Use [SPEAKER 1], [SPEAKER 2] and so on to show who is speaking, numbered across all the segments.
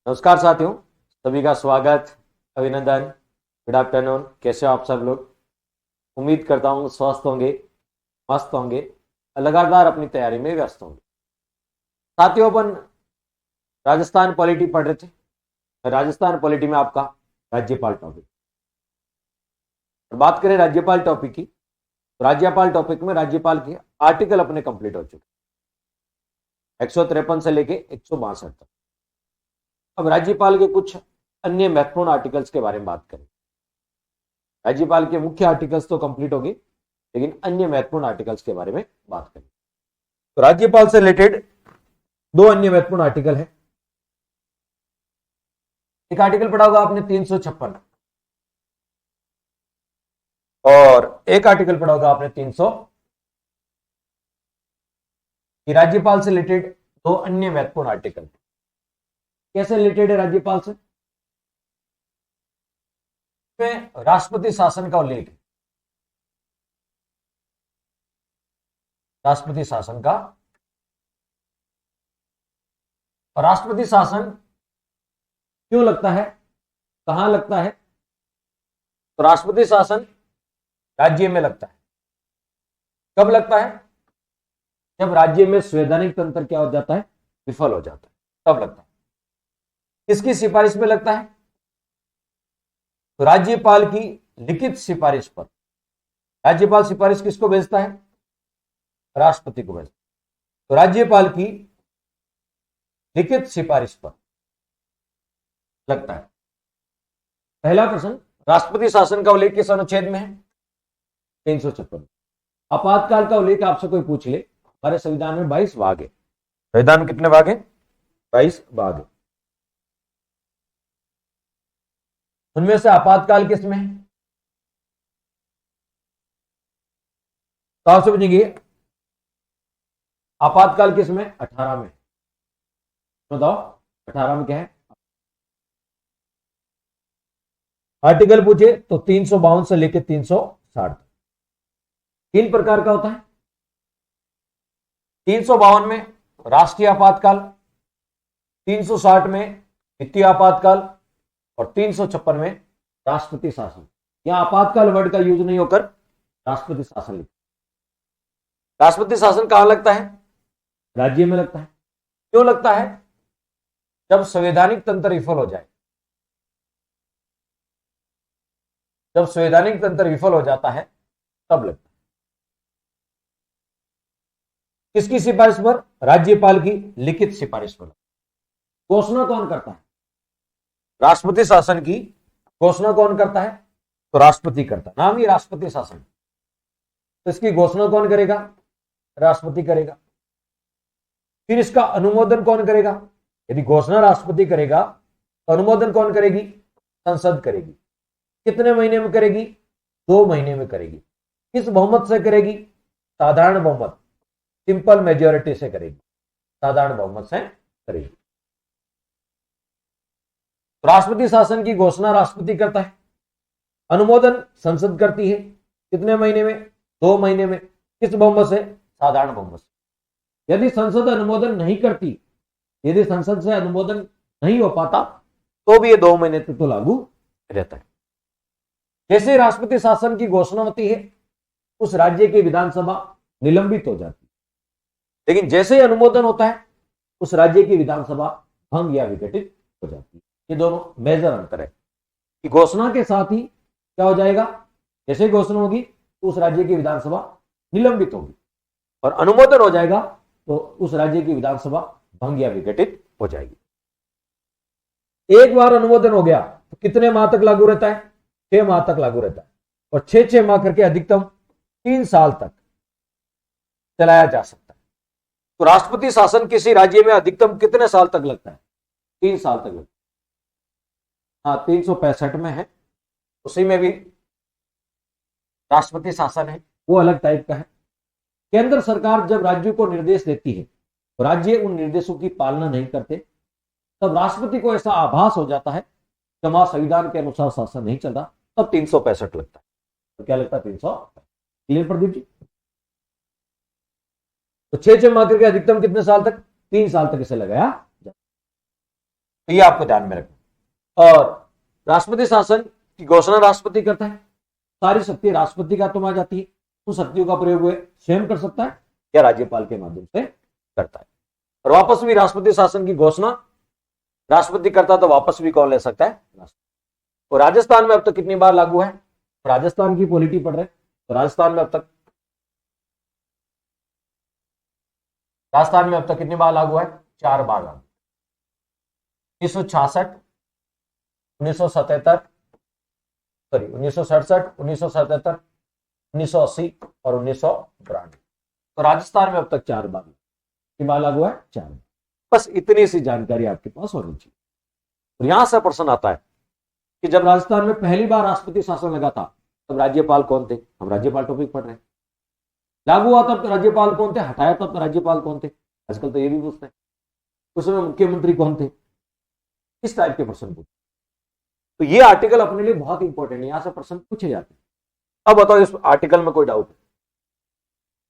[SPEAKER 1] नमस्कार साथियों, सभी का स्वागत, अभिनंदन, गुड आफ्टरनून। कैसे हो आप सब लोग? उम्मीद करता हूँ स्वस्थ होंगे, मस्त होंगे, लगातार अपनी तैयारी में व्यस्त होंगे। साथियों, अपन राजस्थान पॉलिटी पढ़ रहे थे। राजस्थान पॉलिटी में आपका राज्यपाल टॉपिक, और बात करें राज्यपाल टॉपिक की, तो राज्यपाल टॉपिक में राज्यपाल के आर्टिकल अपने कंप्लीट हो चुके, 153 से लेके 162 तक। अब राज्यपाल के कुछ अन्य महत्वपूर्ण आर्टिकल्स के बारे में बात करें। राज्यपाल के मुख्य आर्टिकल्स तो कंप्लीट हो गए, लेकिन अन्य महत्वपूर्ण आर्टिकल्स के बारे में बात करें तो राज्यपाल से रिलेटेड दो अन्य महत्वपूर्ण आर्टिकल है। एक आर्टिकल पढ़ा होगा आपने 356, और एक आर्टिकल पढ़ा होगा आपने 300। राज्यपाल से रिलेटेड दो अन्य महत्वपूर्ण आर्टिकल कैसे रिलेटेड है राज्यपाल से? राष्ट्रपति शासन का उल्लेख है। राष्ट्रपति शासन का, और राष्ट्रपति शासन क्यों लगता है, कहां लगता है? तो राष्ट्रपति शासन राज्य में लगता है। कब लगता है? जब राज्य में संवैधानिक तंत्र क्या हो जाता है, विफल हो जाता है, तब लगता है। किसकी सिफारिश में लगता है? तो राज्यपाल की लिखित सिफारिश पर। राज्यपाल सिफारिश किसको भेजता है? राष्ट्रपति को भेजता है। तो राज्यपाल की लिखित सिफारिश पर लगता है। पहला प्रश्न, राष्ट्रपति शासन का उल्लेख किस अनुच्छेद में है? 356। आपातकाल का उल्लेख आपसे कोई पूछ ले, हमारे संविधान में 22 भाग है। संविधान में कितने भाग है? 22 भाग है। उनमें से आपातकाल किस में है? तो आपसे पूछेंगे आपातकाल किस में? 18 में। बताओ 18 में क्या है? आर्टिकल पूछे तो 352 से लेकर 360 तीन प्रकार का होता है। 352 में राष्ट्रीय आपातकाल, 360 में वित्तीय आपातकाल, और 356 में राष्ट्रपति शासन। यहां आपातकाल वर्ड का यूज नहीं होकर राष्ट्रपति शासन लिखा। राष्ट्रपति शासन कहां लगता है? राज्य में लगता है। क्यों लगता है? जब संवैधानिक तंत्र विफल हो जाए। जब संवैधानिक तंत्र विफल हो जाता है तब लगता है। किसकी सिफारिश पर? राज्यपाल की लिखित सिफारिश पर। घोषणा कौन करता है? राष्ट्रपति शासन की घोषणा कौन करता है? तो राष्ट्रपति करता है। नाम ही राष्ट्रपति शासन। तो इसकी घोषणा कौन करेगा? राष्ट्रपति करेगा। फिर इसका अनुमोदन कौन करेगा? यदि घोषणा राष्ट्रपति करेगा तो अनुमोदन कौन करेगी? संसद करेगी। कितने महीने में करेगी? 2 महीने में करेगी। किस बहुमत से करेगी? साधारण बहुमत, सिंपल मेजोरिटी से करेगी। साधारण बहुमत से करेगी। राष्ट्रपति शासन की घोषणा राष्ट्रपति करता है, अनुमोदन संसद करती है। कितने महीने में? 2 महीने में। किस बहुमत से? साधारण बहुमत से। यदि संसद अनुमोदन नहीं करती, यदि संसद से अनुमोदन नहीं हो पाता, तो भी ये 2 महीने तक तो लागू रहता है। जैसे राष्ट्रपति शासन की घोषणा होती है, उस राज्य की विधानसभा निलंबित हो जाती है। लेकिन जैसे ही अनुमोदन होता है, उस राज्य की विधानसभा भंग या विघटित हो जाती है। ये दोनों मेजर अंतर है कि घोषणा के साथ ही क्या हो जाएगा? जैसे घोषणा होगी तो उस राज्य की विधानसभा निलंबित होगी, और अनुमोदन हो जाएगा तो उस राज्य की विधानसभा भंग या विघटित हो जाएगी। एक बार अनुमोदन हो गया तो कितने माह तक लागू रहता है? 6 माह तक लागू रहता है, और 6 माह करके अधिकतम 3 साल तक चलाया जा सकता है। तो राष्ट्रपति शासन किसी राज्य में अधिकतम कितने साल तक लगता है? 3 साल तक लगता है। हाँ, 365 में है, उसी में भी राष्ट्रपति शासन है, वो अलग टाइप का है। केंद्र सरकार जब राज्यों को निर्देश देती है, तो राज्य उन निर्देशों की पालना नहीं करते, तब राष्ट्रपति को ऐसा आभास हो जाता है कि हमारा संविधान के अनुसार शासन नहीं चल रहा, तब 365 लगता है। तो क्या लगता है? 300। क्लियर प्रदीप जी? तो 6 माह करके अधिकतम कितने साल तक? 3 साल तक इसे लगाया जाता है। तो ये आपको ध्यान में रखना। और राष्ट्रपति शासन की घोषणा राष्ट्रपति करता है, सारी शक्ति राष्ट्रपति का तुम आ जाती है, उन शक्तियों का प्रयोग वह स्वयं कर सकता है या राज्यपाल के माध्यम से करता है। और वापस भी राष्ट्रपति शासन की घोषणा राष्ट्रपति करता तो वापस भी कौन ले सकता है? राष्ट्रपति। तो राजस्थान में अब तक कितनी बार लागू है? राजस्थान की पॉलिटी पढ़ रहे, तो राजस्थान में अब तक कितनी बार लागू है? 4 बार लागू। 1966, 1977, सॉरी 1967, 1977, 1980 और 1992। तो राजस्थान में अब तक 4 बार लागू है, 4। बस इतनी सी जानकारी आपके पास होनी चाहिए। और यहां से प्रश्न आता है कि जब राजस्थान में पहली बार राष्ट्रपति शासन लगा था तब राज्यपाल कौन थे? हम राज्यपाल टॉपिक पढ़ रहे हैं। लागू हुआ तब राज्यपाल कौन थे? हटाया तब राज्यपाल कौन थे? आजकल तो ये भी पूछते हैं उसमें मुख्यमंत्री कौन थे? इस टाइप के प्रश्न पूछते। तो ये आर्टिकल अपने लिए बहुत इंपॉर्टेंट है, यहां से प्रश्न पूछे जाते हैं। अब बताओ इस आर्टिकल में कोई डाउट?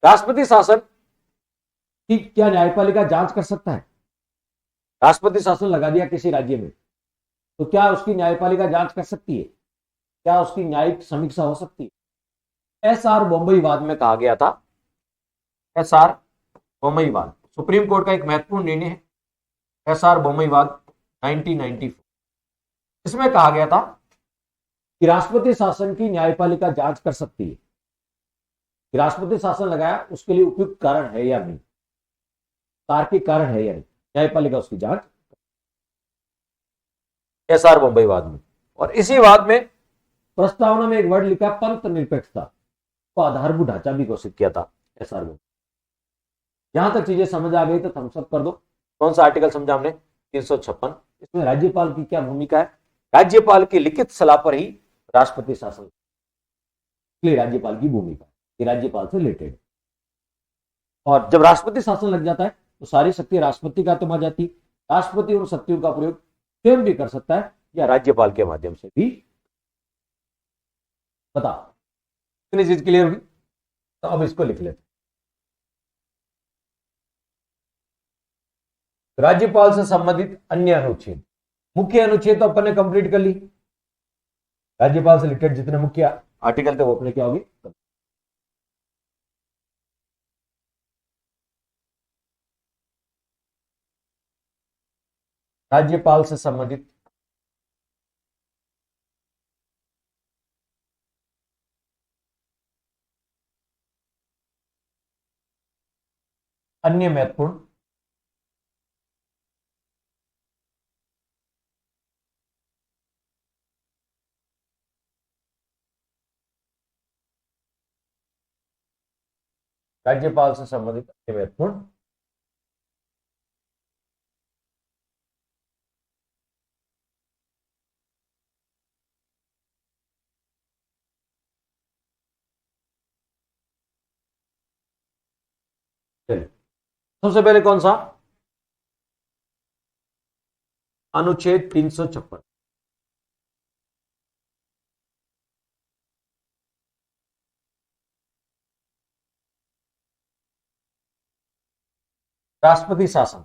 [SPEAKER 1] राष्ट्रपति शासन की क्या न्यायपालिका जांच कर सकता है? राष्ट्रपति शासन लगा दिया किसी राज्य में, तो क्या उसकी न्यायपालिका जांच कर सकती है? क्या उसकी न्यायिक समीक्षा हो सकती है? एसआर बोम्बई वाद में कहा गया था, एसआर बोम्बई वाद सुप्रीम कोर्ट का एक महत्वपूर्ण निर्णय है, एसआर बोम्बई वाद 1994। इसमें कहा गया था कि राष्ट्रपति शासन की न्यायपालिका जांच कर सकती है कि राष्ट्रपति शासन लगाया उसके लिए उपयुक्त कारण है या नहीं, तार्किक कारण है या नहीं, न्यायपालिका उसकी जांच। एसआर बोम्बई वाद में, और इसी वाद में प्रस्तावना में एक वर्ड लिखा पंथ निरपेक्षता को आधारभूत ढांचा भी घोषित किया था एसआर बोम्बई। यहां तक चीजें समझ आ गई तो थम्स अप कर दो। कौन सा आर्टिकल समझा हमने? 356। इसमें राज्यपाल की क्या भूमिका है? राज्यपाल की लिखित सलाह पर ही राष्ट्रपति शासन के राज्यपाल की भूमिका ये राज्यपाल से रिलेटेड। और जब राष्ट्रपति शासन लग जाता है तो सारी शक्ति राष्ट्रपति का तुम आ जाती। राष्ट्रपति उन शक्तियों का प्रयोग स्वयं भी कर सकता है या राज्यपाल के माध्यम से भी। बता इतनी चीज क्लियर हुई? तो अब इसको लिख लेते। राज्यपाल से संबंधित अन्य अनुच्छेद, मुख्य अनुच्छेद तो अपन ने कंप्लीट कर ली। राज्यपाल से रिलेटेड जितने मुख्य आर्टिकल थे वो अपने क्या होगी? राज्यपाल से संबंधित अन्य महत्वपूर्ण राज्यपाल से संबंधित अन्य महत्वपूर्ण चलिए सबसे पहले कौन सा? अनुच्छेद 356। राष्ट्रपति शासन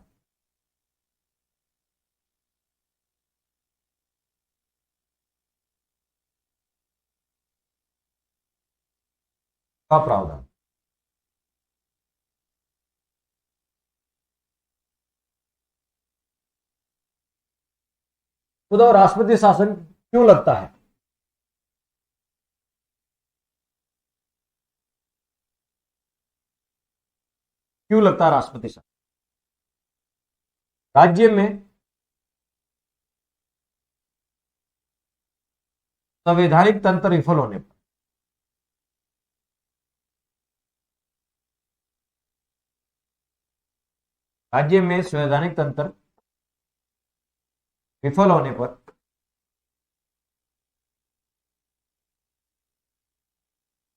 [SPEAKER 1] का प्रावधान। बताओ राष्ट्रपति शासन क्यों लगता है? क्यों लगता है राष्ट्रपति शासन? राज्य में संवैधानिक तंत्र विफल होने पर, राज्य में संवैधानिक तंत्र विफल होने पर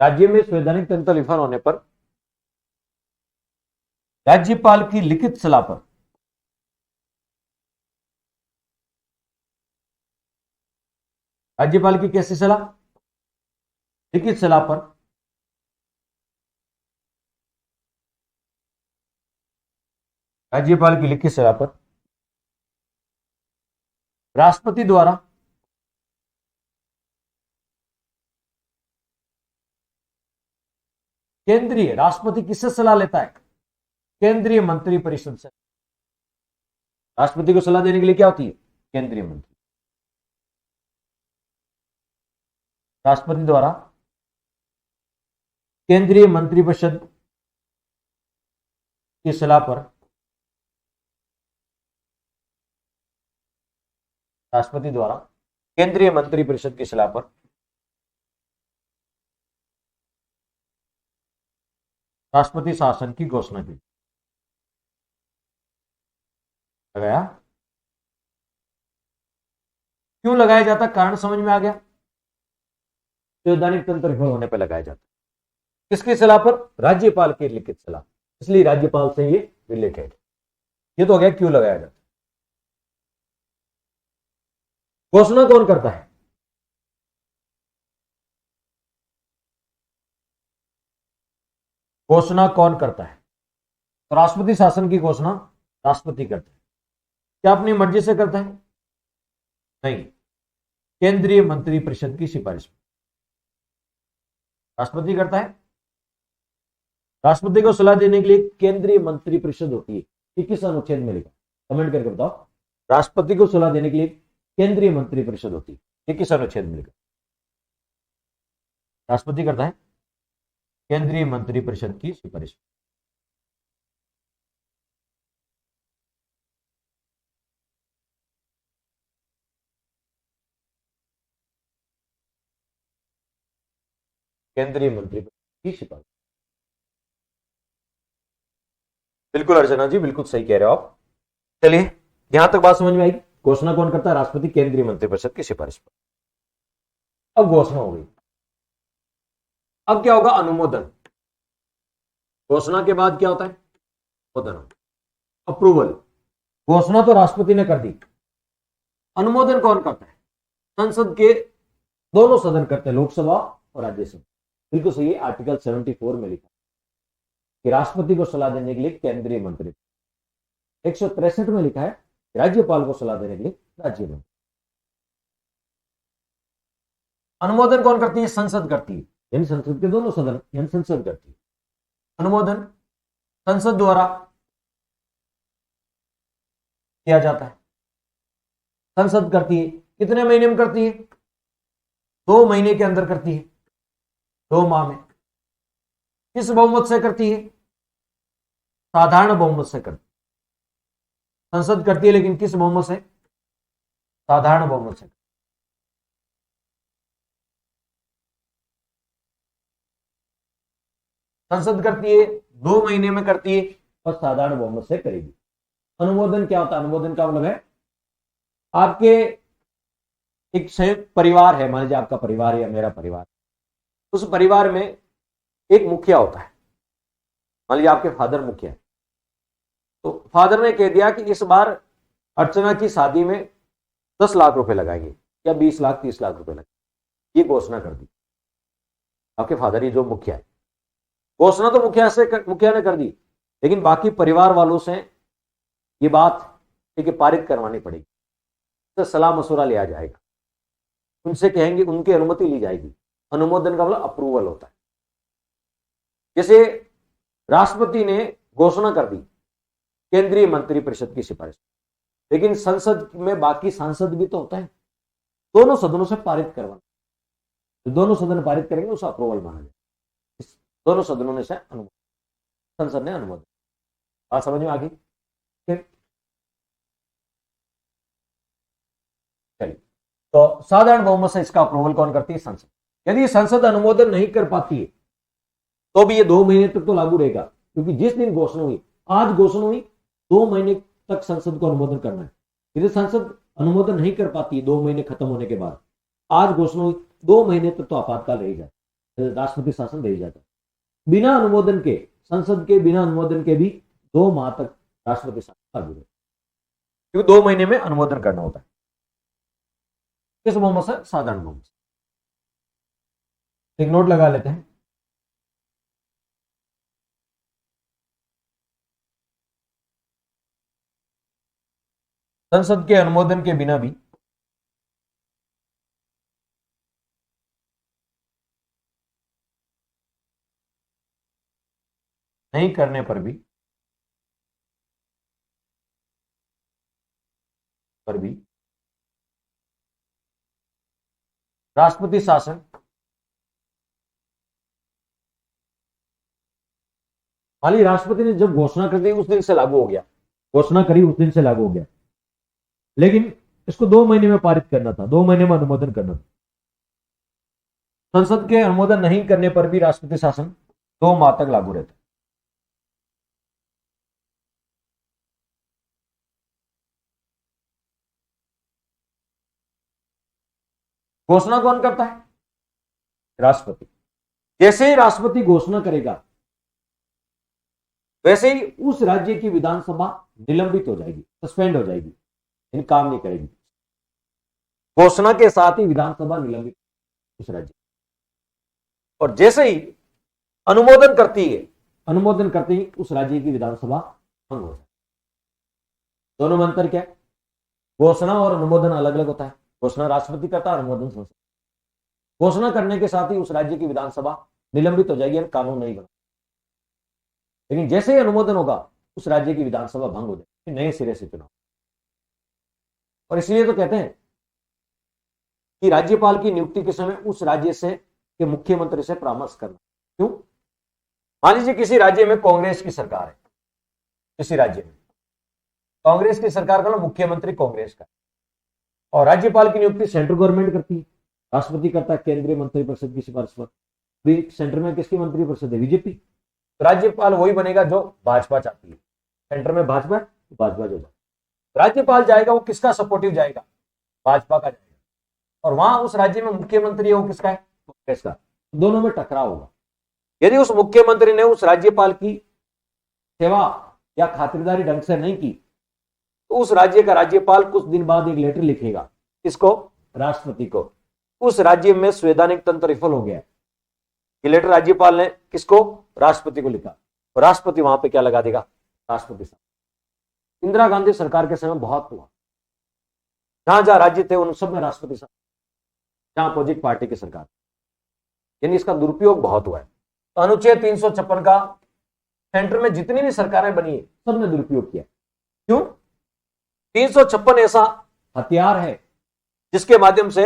[SPEAKER 1] राज्य में संवैधानिक तंत्र विफल होने पर राज्यपाल की लिखित सलाह पर राज्यपाल की कैसी सलाह? लिखित सलाह पर राज्यपाल की लिखित सलाह पर राष्ट्रपति द्वारा केंद्रीय, राष्ट्रपति किससे सलाह लेता है? केंद्रीय मंत्री परिषद से। राष्ट्रपति को सलाह देने के लिए क्या होती है? केंद्रीय मंत्री। राष्ट्रपति द्वारा केंद्रीय मंत्रिपरिषद की सलाह पर राष्ट्रपति द्वारा केंद्रीय मंत्रिपरिषद की सलाह पर राष्ट्रपति शासन की घोषणा की। लगाया? क्यों लगाया जाता? कारण समझ में आ गया? संवैधानिक तंत्र विफल होने पर लगाया जाता। किसकी सलाह पर? राज्यपाल की लिखित सलाह, इसलिए राज्यपाल से ये रिलेटेड। ये तो हो गया क्यों लगाया जाता। घोषणा कौन करता है? घोषणा कौन करता है? तो राष्ट्रपति शासन की घोषणा राष्ट्रपति करता है। क्या अपनी मर्जी से करता है? नहीं, केंद्रीय मंत्रिपरिषद की सिफारिश पर राष्ट्रपति करता है। राष्ट्रपति को सलाह देने के लिए केंद्रीय मंत्रिपरिषद होती है। ये किस अनुच्छेद में लिखा? कमेंट करके बताओ। राष्ट्रपति को सलाह देने के लिए केंद्रीय मंत्रिपरिषद होती है, ये किस अनुच्छेद में लिखा? राष्ट्रपति करता है केंद्रीय मंत्रिपरिषद की सिफारिश। केंद्रीय मंत्रिपरिषद की सिफारिश। बिल्कुल अर्चना जी, बिल्कुल सही कह रहे हो आप। चलिए, यहां तक बात समझ में आई। घोषणा कौन करता है? राष्ट्रपति, केंद्रीय मंत्रिपरिषद की सिफारिश पर। अब घोषणा हो गई, अब क्या होगा? अनुमोदन। घोषणा के बाद क्या होता है? अनुमोदन, अप्रूवल। घोषणा तो राष्ट्रपति ने कर दी, अनुमोदन कौन करता है? संसद के दोनों सदन करते हैं, लोकसभा और राज्यसभा। बिल्कुल सही है, आर्टिकल 74 में लिखा कि राष्ट्रपति को सलाह देने के लिए केंद्रीय मंत्री। 163 में लिखा है राज्यपाल को सलाह देने के लिए राज्य मंत्री। अनुमोदन कौन करती है? संसद करती है, यानी संसद के दोनों सदन, यानी संसद करती है। अनुमोदन संसद द्वारा किया जाता है, संसद करती है। कितने महीने में करती है? 2 महीने के अंदर करती है, 2 माह में। किस बहुमत से करती है? साधारण बहुमत से करती है। संसद करती है, लेकिन किस बहुमत से? साधारण बहुमत से। संसद करती है, 2 महीने में करती है, और साधारण बहुमत से करेगी। अनुमोदन क्या होता है? अनुमोदन का मतलब है आपके एक संयुक्त परिवार है, मान लीजिए आपका परिवार या मेरा परिवार, उस परिवार में एक मुखिया होता है। मान लीजिए आपके फादर मुखिया है, तो फादर ने कह दिया कि इस बार अर्चना की शादी में 10 लाख रुपए लगाएंगे, या 20 लाख 30 लाख रुपए लगाएंगे। ये घोषणा कर दी आपके फादर, ये जो मुखिया है। घोषणा तो मुखिया ने कर दी, लेकिन बाकी परिवार वालों से ये बात एक पारित करवानी पड़ेगी, तो सलाह मशुरा लिया जाएगा, उनसे कहेंगे, उनकी अनुमति ली जाएगी। अनुमोदन का मतलब अप्रूवल होता है। जैसे राष्ट्रपति ने घोषणा कर दी केंद्रीय मंत्रिपरिषद की सिफारिश, लेकिन संसद में बाकी सांसद भी तो होता है, दोनों सदनों से पारित करवाना। तो दोनों सदन पारित करेंगे, उसे अप्रूवल माना जाए। दोनों सदनों ने से अनुमोदन, संसद ने अनुमोदन। बात समझ में आ गई? चलिए, तो साधारण बहुमत से इसका अप्रूवल कौन करती है? संसद। यदि संसद अनुमोदन नहीं कर पाती है तो भी ये 2 महीने तक तो लागू रहेगा, क्योंकि जिस दिन घोषणा हुई, आज घोषणा हुई, 2 महीने तक संसद को अनुमोदन करना है। यदि संसद अनुमोदन नहीं कर पाती है 2 महीने खत्म होने के बाद, आज घोषणा हुई, 2 महीने तक तो आपातकाल रह जाता, राष्ट्रपति शासन रह जाता। बिना अनुमोदन के, संसद के बिना अनुमोदन के भी 2 माह तक राष्ट्रपति शासन लागू है, क्योंकि 2 महीने में अनुमोदन करना होता है। किस बहुमत से? साधारण बहुमत से। एक नोट लगा लेते हैं। संसद के अनुमोदन के बिना भी नहीं करने पर भी राष्ट्रपति शासन हालांकि राष्ट्रपति ने जब घोषणा कर दी उस दिन से लागू हो गया, घोषणा करी उस दिन से लागू हो गया, लेकिन इसको 2 महीने में पारित करना था, 2 महीने में अनुमोदन करना था। संसद के अनुमोदन नहीं करने पर भी राष्ट्रपति शासन 2 माह तक लागू रहता है। घोषणा कौन करता है? राष्ट्रपति। जैसे ही राष्ट्रपति घोषणा करेगा वैसे ही उस राज्य की विधानसभा निलंबित हो जाएगी, सस्पेंड हो जाएगी, इन काम नहीं करेगी। घोषणा के साथ ही विधानसभा निलंबित उस राज्य, और जैसे ही अनुमोदन करती ही उस राज्य की विधानसभा भंग हो जाए। दोनों में अंतर क्या है? घोषणा और अनुमोदन अलग अलग होता है। घोषणा राष्ट्रपति करता है, अनुमोदन संसद। घोषणा करने के साथ ही उस राज्य की विधानसभा निलंबित हो जाएगी, कानून नहीं बना। लेकिन जैसे ही अनुमोदन होगा उस राज्य की विधानसभा भंग हो जाएगी, नए सिरे से चुनाव। और इसलिए तो कहते हैं कि राज्यपाल की नियुक्ति के समय उस राज्य से के मुख्यमंत्री से परामर्श करना। क्यों? मान लीजिए किसी राज्य में कांग्रेस की सरकार है, किसी राज्य में कांग्रेस की सरकार का मुख्यमंत्री कांग्रेस का, और राज्यपाल की नियुक्ति सेंट्रल गवर्नमेंट करती है, राष्ट्रपति करता है केंद्रीय मंत्रिपरिषद की सिफारिश पर। भी सेंटर में किसकी मंत्रिपरिषद है? बीजेपी। तो राज्यपाल वही बनेगा जो भाजपा चाहती है। सेंटर में भाजपा जो जाए, राज्यपाल जाएगा वो किसका सपोर्टिव जाएगा? भाजपा का जाएगा। और वहां उस राज्य में मुख्यमंत्री है वो किसका है? कांग्रेस का। दोनों में टकराव होगा। यदि उस मुख्यमंत्री ने उस राज्यपाल की सेवा या खातिरदारी ढंग से नहीं की तो उस राज्य का राज्यपाल कुछ दिन बाद एक लेटर लिखेगा। किसको? राष्ट्रपति को। उस राज्य में संवैधानिक तंत्र विफल हो गया। ये लेटर राज्यपाल ने किसको? राष्ट्रपति को लिखा, और राष्ट्रपति वहां पे क्या लगा देगा? राष्ट्रपति शासन। इंदिरा गांधी सरकार के समय बहुत हुआ, जहां जहां राज्य थे उन सब में राष्ट्रपति शासन, जहां अपोजिट पार्टी की सरकार, यानी इसका दुरुपयोग बहुत हुआ है। तो अनुच्छेद 356 का सेंटर में जितनी भी सरकारें बनी है सबने दुरुपयोग किया। क्यों? 356 ऐसा हथियार है जिसके माध्यम से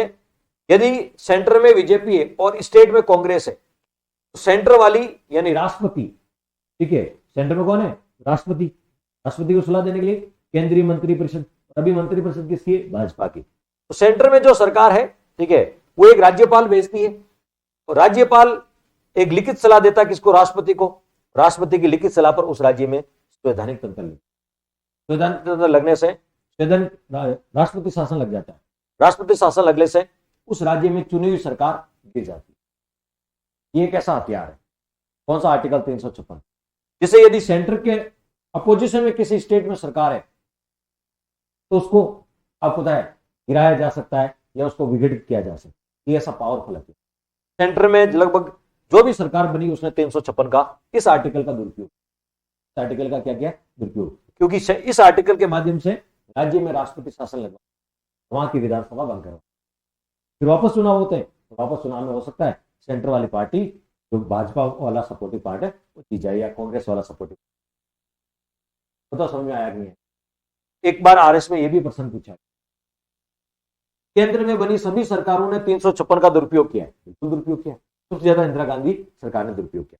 [SPEAKER 1] यदि सेंटर में बीजेपी है और स्टेट में कांग्रेस है तो सेंटर वाली यानी राष्ट्रपति, ठीक है, सेंटर में कौन है? राष्ट्रपति। राष्ट्रपति को सलाह देने के लिए केंद्रीय मंत्रिपरिषद, अभी मंत्रिपरिषद किसकी है? भाजपा की। तो सेंटर में जो सरकार है, ठीक है, वो एक राज्यपाल भेजती है, और राज्यपाल एक लिखित सलाह देता है किसको? राष्ट्रपति को। राष्ट्रपति की लिखित सलाह पर उस राज्य में संवैधानिक तंत्र लगने से राष्ट्रपति शासन लग जाता है। राष्ट्रपति शासन लगने से उस राज्य में चुनी हुई सरकार गिर जाती है। ये एक ऐसा हथियार है। कौन सा? आर्टिकल 356, जिसे यदि सेंटर के अपोजिशन में किसी स्टेट में सरकार है तो उसको आपको पता है गिराया जा सकता है या उसको विघटित किया जा सकता है। ये ऐसा पावरफुल है। सेंटर में लगभग जो भी सरकार बनी उसने 356 का, इस आर्टिकल का दुरुपयोग, इस आर्टिकल का क्या किया? दुरुपयोग। क्योंकि इस आर्टिकल के माध्यम से राज्य में राष्ट्रपति शासन लगवा, वहां की विधानसभा बंद करवा, फिर वापस चुनाव होते हैं। तो वापस चुनाव में हो सकता है सेंटर वाली पार्टी जो भाजपा वाला सपोर्टिव पार्ट है वो जीत जाए, या कांग्रेस वाला सपोर्टिव। तो समझ में आया कि नहीं? एक बार आरएस में यह भी प्रश्न पूछा, केंद्र में बनी सभी सरकारों ने 356 का दुरुपयोग किया है। बिल्कुल दुरुपयोग किया, सबसे ज्यादा इंदिरा गांधी सरकार ने दुरुपयोग किया।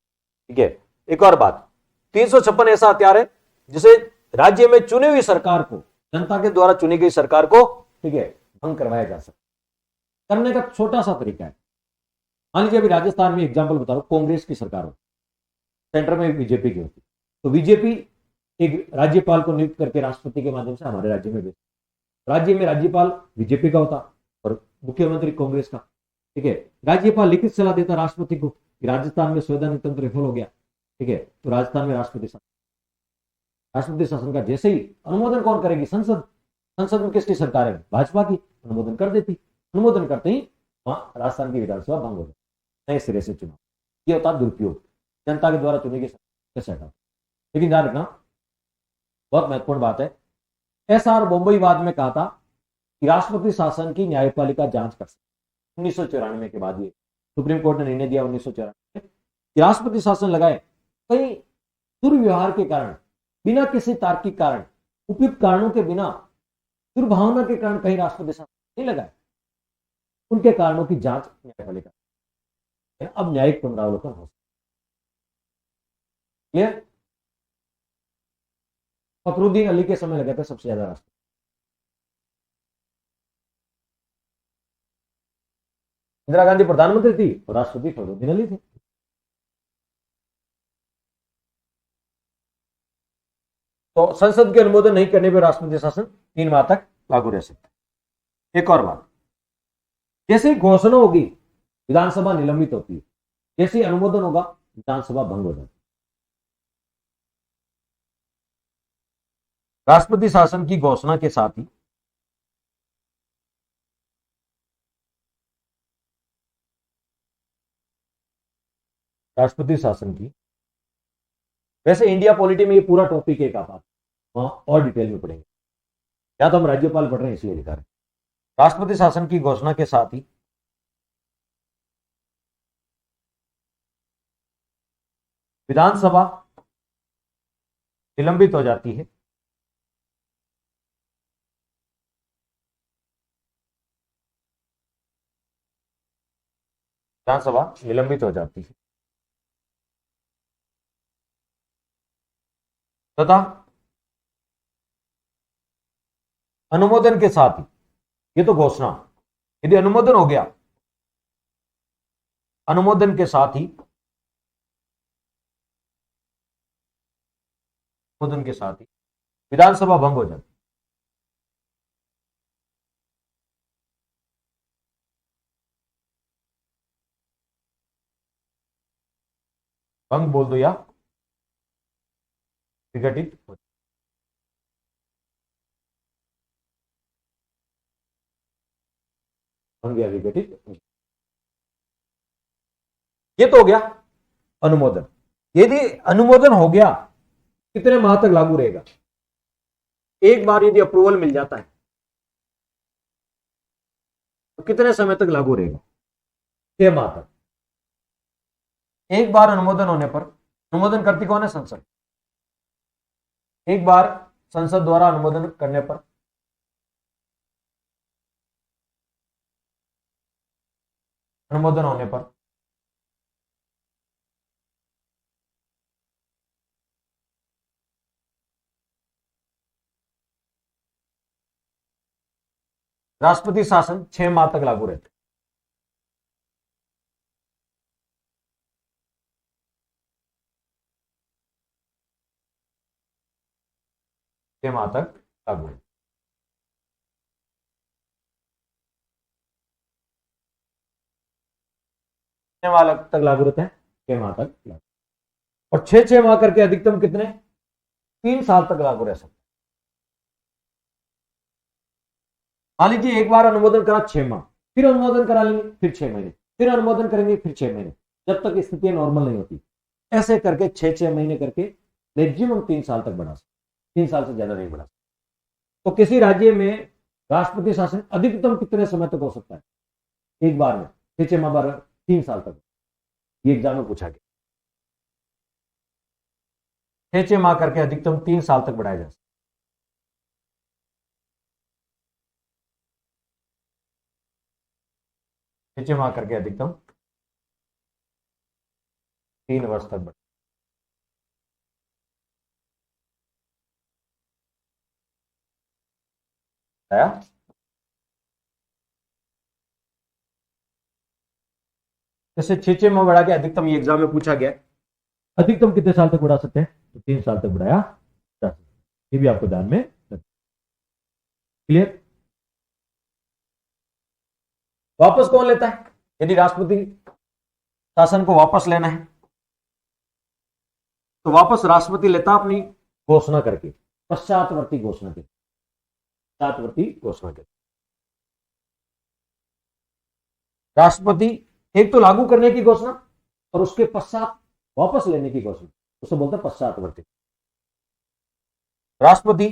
[SPEAKER 1] ठीक है, एक और बात, 356 ऐसा हथियार है जिसे राज्य में चुनी हुई सरकार को, जनता के द्वारा चुनी गई सरकार को, ठीक है, भंग करवाया जा सकता। करने का छोटा सा तरीका है। मान लीजिए अभी राजस्थान में एग्जाम्पल बता रहा हूं, कांग्रेस की सरकार हो, सेंटर में बीजेपी की होती, तो बीजेपी एक राज्यपाल को नियुक्त करके राष्ट्रपति के माध्यम से हमारे राज्य में भेजती। राज्य में राज्यपाल बीजेपी का होता और मुख्यमंत्री कांग्रेस का। ठीक है, राज्यपाल लिखित सलाह देता राष्ट्रपति को कि राजस्थान में संवैधानिक तंत्र विफल हो गया। ठीक है, तो राजस्थान में राष्ट्रपति शासन का जैसे ही अनुमोदन कौन करेगी? संसद। संसद में किसकी सरकार है? भाजपा की। अनुमोदन कर देती, अनुमोदन करते ही वहां राजस्थान की विधानसभा भंग हो जाती, नए सिरे से चुनाव। ये होता दुरुपयोग, जनता के द्वारा चुनी गई सरकार। लेकिन ध्यान रखना, बहुत महत्वपूर्ण बात है, एसआर बोम्बईवाद में कहा था कि राष्ट्रपति शासन की न्यायपालिका जांच कर सकती। 1994 के बाद ये सुप्रीम कोर्ट ने निर्णय दिया 1994 में कि राष्ट्रपति शासन लगाए, कई दुर्व्यवहार के कारण, बिना किसी तार्किक कारण, उपयुक्त कारणों के बिना, दुर्भावना के कारण कहीं राष्ट्रपति शासन नहीं लगाए, उनके कारणों की जांच न्यायपालिका। अब न्यायिक पुनरावलोकन हो सकता। फखरुद्दीन अली के समय लगा था सबसे ज्यादा राष्ट्रपति। इंदिरा गांधी प्रधानमंत्री थी और राष्ट्रपति फखरुद्दीन अली थे। तो संसद के अनुमोदन नहीं करने पर राष्ट्रपति शासन 3 माह तक लागू रह सकता है। एक और बात, जैसे घोषणा होगी विधानसभा निलंबित होती है, जैसे अनुमोदन होगा विधानसभा भंग हो जाती है। राष्ट्रपति शासन की घोषणा के साथ ही राष्ट्रपति शासन की, वैसे इंडिया पॉलिटी में ये पूरा टॉपिक एक आता है, वहां और डिटेल में पढ़ेंगे, या तो हम राज्यपाल पढ़ रहे हैं इसलिए लिखा रहे हैं। राष्ट्रपति शासन की घोषणा के साथ ही विधानसभा निलंबित हो जाती है। विधानसभा निलंबित हो जाती है तथा अनुमोदन के साथ ही, ये तो घोषणा, यदि अनुमोदन हो गया, अनुमोदन के साथ ही, अनुमोदन के साथ ही विधानसभा भंग हो जाती। भंग बोल दो या विघटित हो, भंग या विघटित। ये तो हो गया अनुमोदन। यदि अनुमोदन हो गया, कितने माह तक लागू रहेगा? एक बार यदि अप्रूवल मिल जाता है तो कितने समय तक लागू रहेगा? 6 माह तक। एक बार अनुमोदन होने पर, अनुमोदन करती कौन है? संसद। एक बार संसद द्वारा अनुमोदन करने पर अनुमोदन होने पर राष्ट्रपति शासन 6 माह तक लागू रहता है। माह तक लागू है। कितने माह तक लागू रहता है? 6 माह तक लागू। और 6 माह करके अधिकतम कितने? 3 साल तक लागू रह सकते। मान लीजिए एक बार अनुमोदन करा 6 माह, फिर अनुमोदन करा लेंगे, फिर 6 महीने, फिर अनुमोदन करेंगे, फिर 6 महीने, जब तक स्थिति नॉर्मल नहीं होती। ऐसे करके 6 महीने करके मैक्सिमम 3 साल तक बढ़ा सकते। 3 साल से ज्यादा नहीं बढ़ा सकते। तो किसी राज्य में राष्ट्रपति शासन अधिकतम कितने समय तक हो सकता है? एक बार में 6 माह, 3 साल तक। ये एग्जाम में पूछा गया। 6 माह करके अधिकतम 3 साल तक बढ़ाया जा सकता। 6 माह करके अधिकतम 3 वर्ष तक बढ़ाया। जैसे 6 माह बढ़ा के अधिकतम, ये एग्जाम में पूछा गया, अधिकतम कितने साल तक बढ़ा सकते हैं? तो 3 साल तक बढ़ाया जा सकता है। ये भी आपको ध्यान में रखना। क्लियर? वापस कौन लेता है? यदि राष्ट्रपति शासन को वापस लेना है तो वापस राष्ट्रपति लेता अपनी घोषणा करके, पश्चातवर्ती घोषणा के, पश्चातवर्ती घोषणा के। राष्ट्रपति एक तो लागू करने की घोषणा और उसके पश्चात वापस लेने की घोषणा, उसे बोलते हैं पश्चातवर्ती। राष्ट्रपति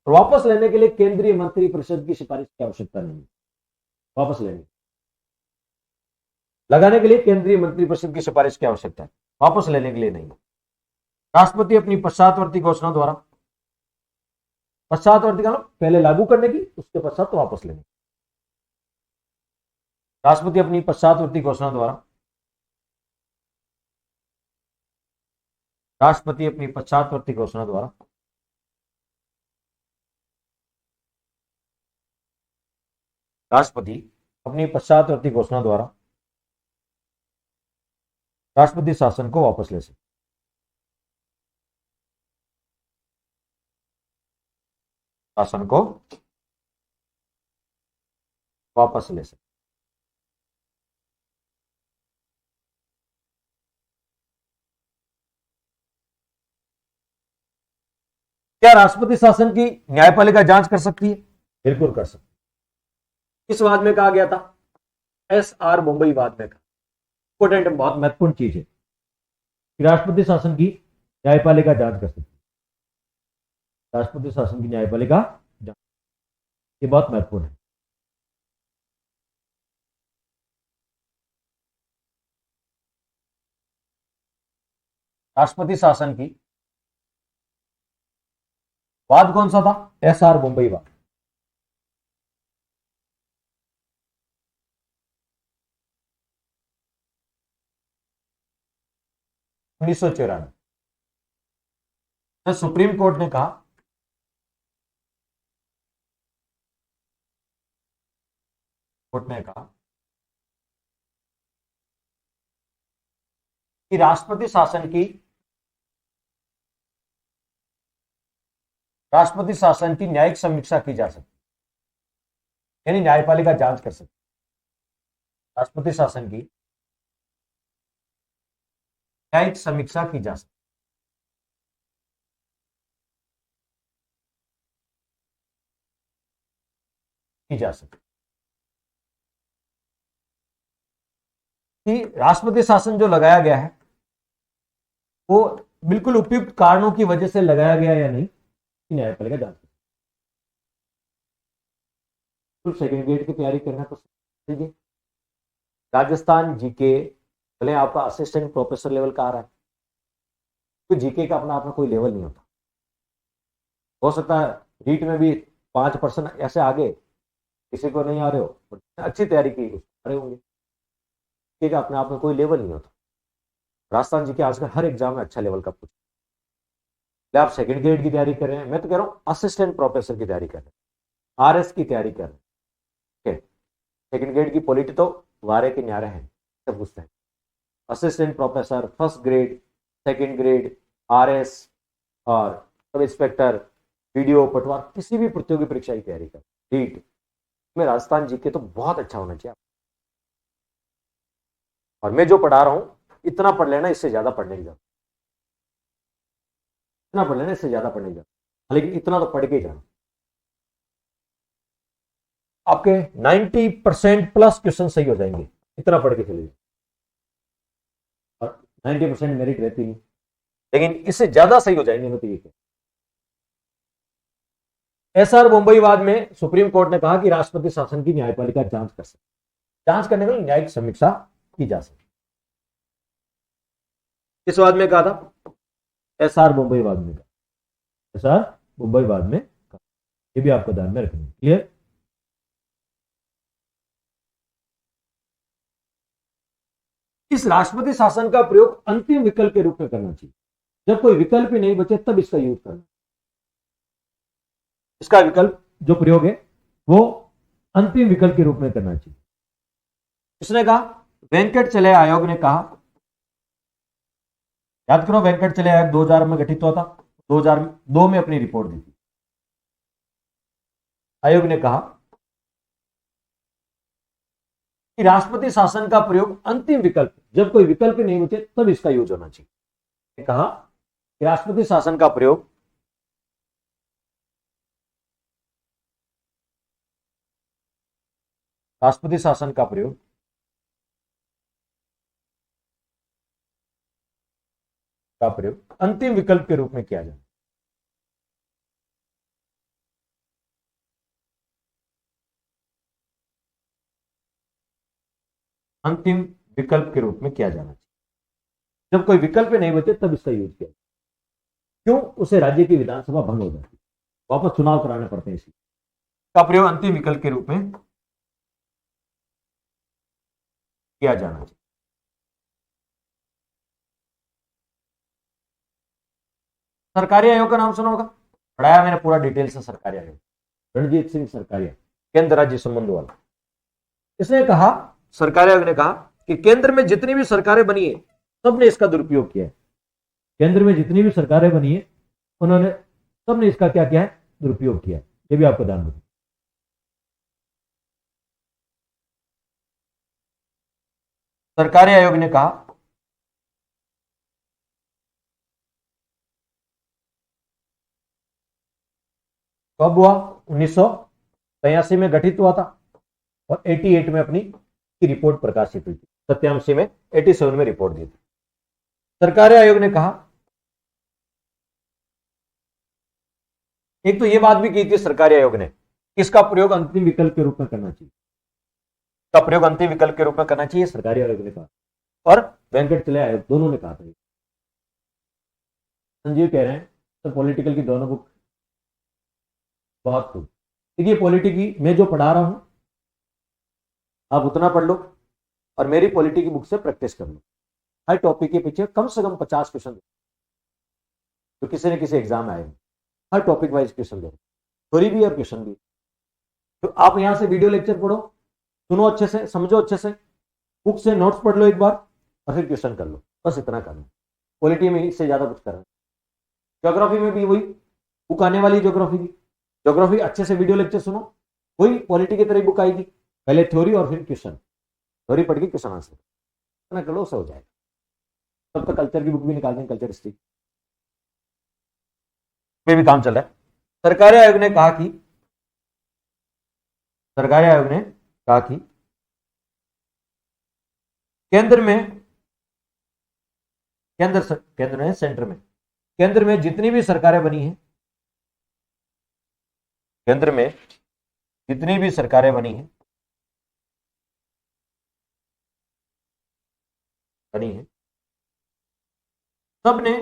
[SPEAKER 1] वापस लेने के लिए केंद्रीय मंत्रिपरिषद की सिफारिश की आवश्यकता नहीं है। वापस लेने, लगाने के लिए केंद्रीय मंत्रिपरिषद की सिफारिश की आवश्यकता है, वापस लेने के लिए नहीं। राष्ट्रपति अपनी पश्चातवर्ती घोषणा द्वारा, पश्चातवर्ती का मतलब पहले लागू करने की, उसके पश्चात वापस लेने की। राष्ट्रपति अपनी पश्चातवर्ती घोषणा द्वारा, राष्ट्रपति अपनी पश्चातवर्ती घोषणा द्वारा राष्ट्रपति अपनी पश्चातवर्ती घोषणा द्वारा राष्ट्रपति शासन को वापस ले सकते, शासन को वापस ले सकते। क्या राष्ट्रपति शासन की न्यायपालिका जांच कर सकती है? बिल्कुल कर सकती है। किस वाद में कहा गया था? एस.आर. मुंबई वाद में कहा। इंपोर्टेंट, बहुत महत्वपूर्ण चीज है कि राष्ट्रपति शासन की न्यायपालिका जांच कर सकती है। राष्ट्रपति शासन की न्यायपालिका जांच, ये बहुत महत्वपूर्ण है। राष्ट्रपति शासन की वाद कौन सा था? एस.आर. मुंबई वाद। उन्नीस सौ 94 सुप्रीम कोर्ट ने कहा, कोर्ट ने कहा कि राष्ट्रपति शासन की न्यायिक समीक्षा की जा सकती, यानी न्यायपालिका जांच कर सकती। राष्ट्रपति शासन की न्यायिक समीक्षा की जा सकती, की जा सकती कि राष्ट्रपति शासन जो लगाया गया है वो बिल्कुल उपयुक्त कारणों की वजह से लगाया गया या नहीं, न्यायपालिका जांच। सेकेंड ग्रेड की तैयारी करना तो ठीक, राजस्थान जीके भले आपका असिस्टेंट प्रोफेसर लेवल का आ रहा है, तो जीके का अपना कोई लेवल नहीं होता। हो सकता है रीट में भी 5% ऐसे आगे, किसी को नहीं आ रहे हो, अच्छी तैयारी की रहे होंगे, जीके का अपने आप में कोई लेवल नहीं होता। राजस्थान जीके आजकल हर एग्जाम में अच्छा लेवल का पूछा। आप सेकंड ग्रेड की तैयारी कर रहे हैं, मैं तो कह रहा हूं असिस्टेंट प्रोफेसर की तैयारी कर रहे हैं, आरएस की तैयारी कर रहे हैं। सेकंड ग्रेड की पॉलिटी तो वारे के न्यारे हैं, सब पूछते हैं। Assistant professor, first grade, second grade, RS और सब इंस्पेक्टर, वीडियो, पटवार, किसी भी प्रतियोगी परीक्षा की तैयारी कर, रीट में राजस्थान जीके तो बहुत अच्छा होना चाहिए। और मैं जो पढ़ा रहा हूं इतना पढ़ लेना, इससे ज्यादा पढ़ने की जरूरत, इतना पढ़ लेना, इससे ज्यादा पढ़ने की जरूरत, लेकिन इतना तो पढ़ के जाना। आपके 90% प्लस क्वेश्चन सही हो जाएंगे, इतना पढ़ के चलिए। और 90% मेरिट रहती नहीं, लेकिन इससे ज्यादा सही हो जाएंगे, मैं तो ये कहूं। एस.आर. मुंबई वाद में सुप्रीम कोर्ट ने कहा कि राष्ट्रपति शासन की न्यायपालिका जांच कर सकती, जांच करने के लिए न्यायिक समीक्षा की जा सकती। किस वाद में कहा था? एस.आर. मुंबई वाद में कहा, एस.आर. मुंबई वाद में कहा, ये भी आपको ध्यान में रखना। क्लियर? इस राष्ट्रपति शासन का प्रयोग अंतिम विकल्प के रूप में करना चाहिए। जब कोई विकल्प ही नहीं बचे तब इसका यूज करना। इसका विकल्प जो प्रयोग है वो अंतिम विकल्प के रूप में करना चाहिए। इसने कहा, वेंकट चले आयोग ने कहा, याद करो वेंकट चले आयोग 2000 में गठित हुआ था, 2002 में अपनी रिपोर्ट दी थी। आयोग ने कहा कि राष्ट्रपति शासन का प्रयोग अंतिम विकल्प, जब कोई विकल्प नहीं बचे तब इसका यूज होना चाहिए। कहा कि राष्ट्रपति शासन का प्रयोग अंतिम विकल्प के रूप में किया जाए। अंतिम विकल्प के रूप में किया जाना चाहिए। जब कोई विकल्प नहीं बचे तब इसका यूज किया। क्यों? उसे राज्य की विधानसभा भंग हो जाती, वापस चुनाव कराने पड़ते हैं। इसी का प्रयोग अंतिम विकल्प के रूप में किया जाना चाहिए। सरकारी आयोग का नाम सुना होगा, पढ़ाया मैंने पूरा डिटेल से सरकारी आयोग, रणजीत सिंह सरकारिया, केंद्र राज्य संबंध वाला। इसने कहा, सरकारी आयोग ने कहा कि केंद्र में जितनी भी सरकारें बनी है सबने इसका दुरुपयोग किया है। केंद्र में जितनी भी सरकारें बनी है उन्होंने सबने इसका क्या किया है? दुरुपयोग किया है। ये भी आपको ध्यान रखना। सरकारी आयोग ने कहा कब हुआ? 1983 में गठित हुआ था और 88 में अपनी की रिपोर्ट प्रकाशित हुई थी। 87 में 87 में रिपोर्ट दी थी। सरकारी आयोग ने कहा, एक तो यह बात भी की थी सरकारी आयोग ने, इसका प्रयोग अंतिम विकल्प के रूप में करना चाहिए, का प्रयोग अंतिम विकल्प के रूप में करना चाहिए, सरकारी आयोग ने कहा, और वेंकट चले आयोग दोनों ने कहा था। संजीव कह रहे हैं तो पॉलिटिकल की दोनों बुक बहुत खूब। देखिए पॉलिटिकी मैं जो पढ़ा रहा हूं आप उतना पढ़ लो और मेरी पॉलिटिकी बुक से प्रैक्टिस कर लो। हर टॉपिक के पीछे कम से कम 50 क्वेश्चन तो किसी न किसी एग्जाम में आएंगे। हर टॉपिक वाइज क्वेश्चन दे, थ्योरी भी और क्वेश्चन भी। तो आप यहां से वीडियो लेक्चर पढ़ो, सुनो अच्छे से, समझो अच्छे से, बुक से नोट्स पढ़ लो एक बार और फिर क्वेश्चन कर लो। बस इतना करना। पॉलिटी में इससे ज्यादा कुछ करना। ज्योग्राफी में भी वही बुक आने वाली, ज्योग्राफी की। ज्योग्राफी अच्छे से वीडियो लेक्चर सुनो, वही पॉलिटी की तरह बुक आएगी, पहले थ्योरी और फिर क्वेश्चन, थ्योरी पढ़ के क्वेश्चन आंसर इतना कर लो, से हो जाएगा। तब तक कल्चर की बुक भी निकाल दें, कल्चर हिस्ट्री में भी काम चल रहा है। सरकारी आयोग ने कहा कि केंद्र में जितनी भी सरकारें बनी हैं, केंद्र में जितनी भी सरकारें बनी हैं सबने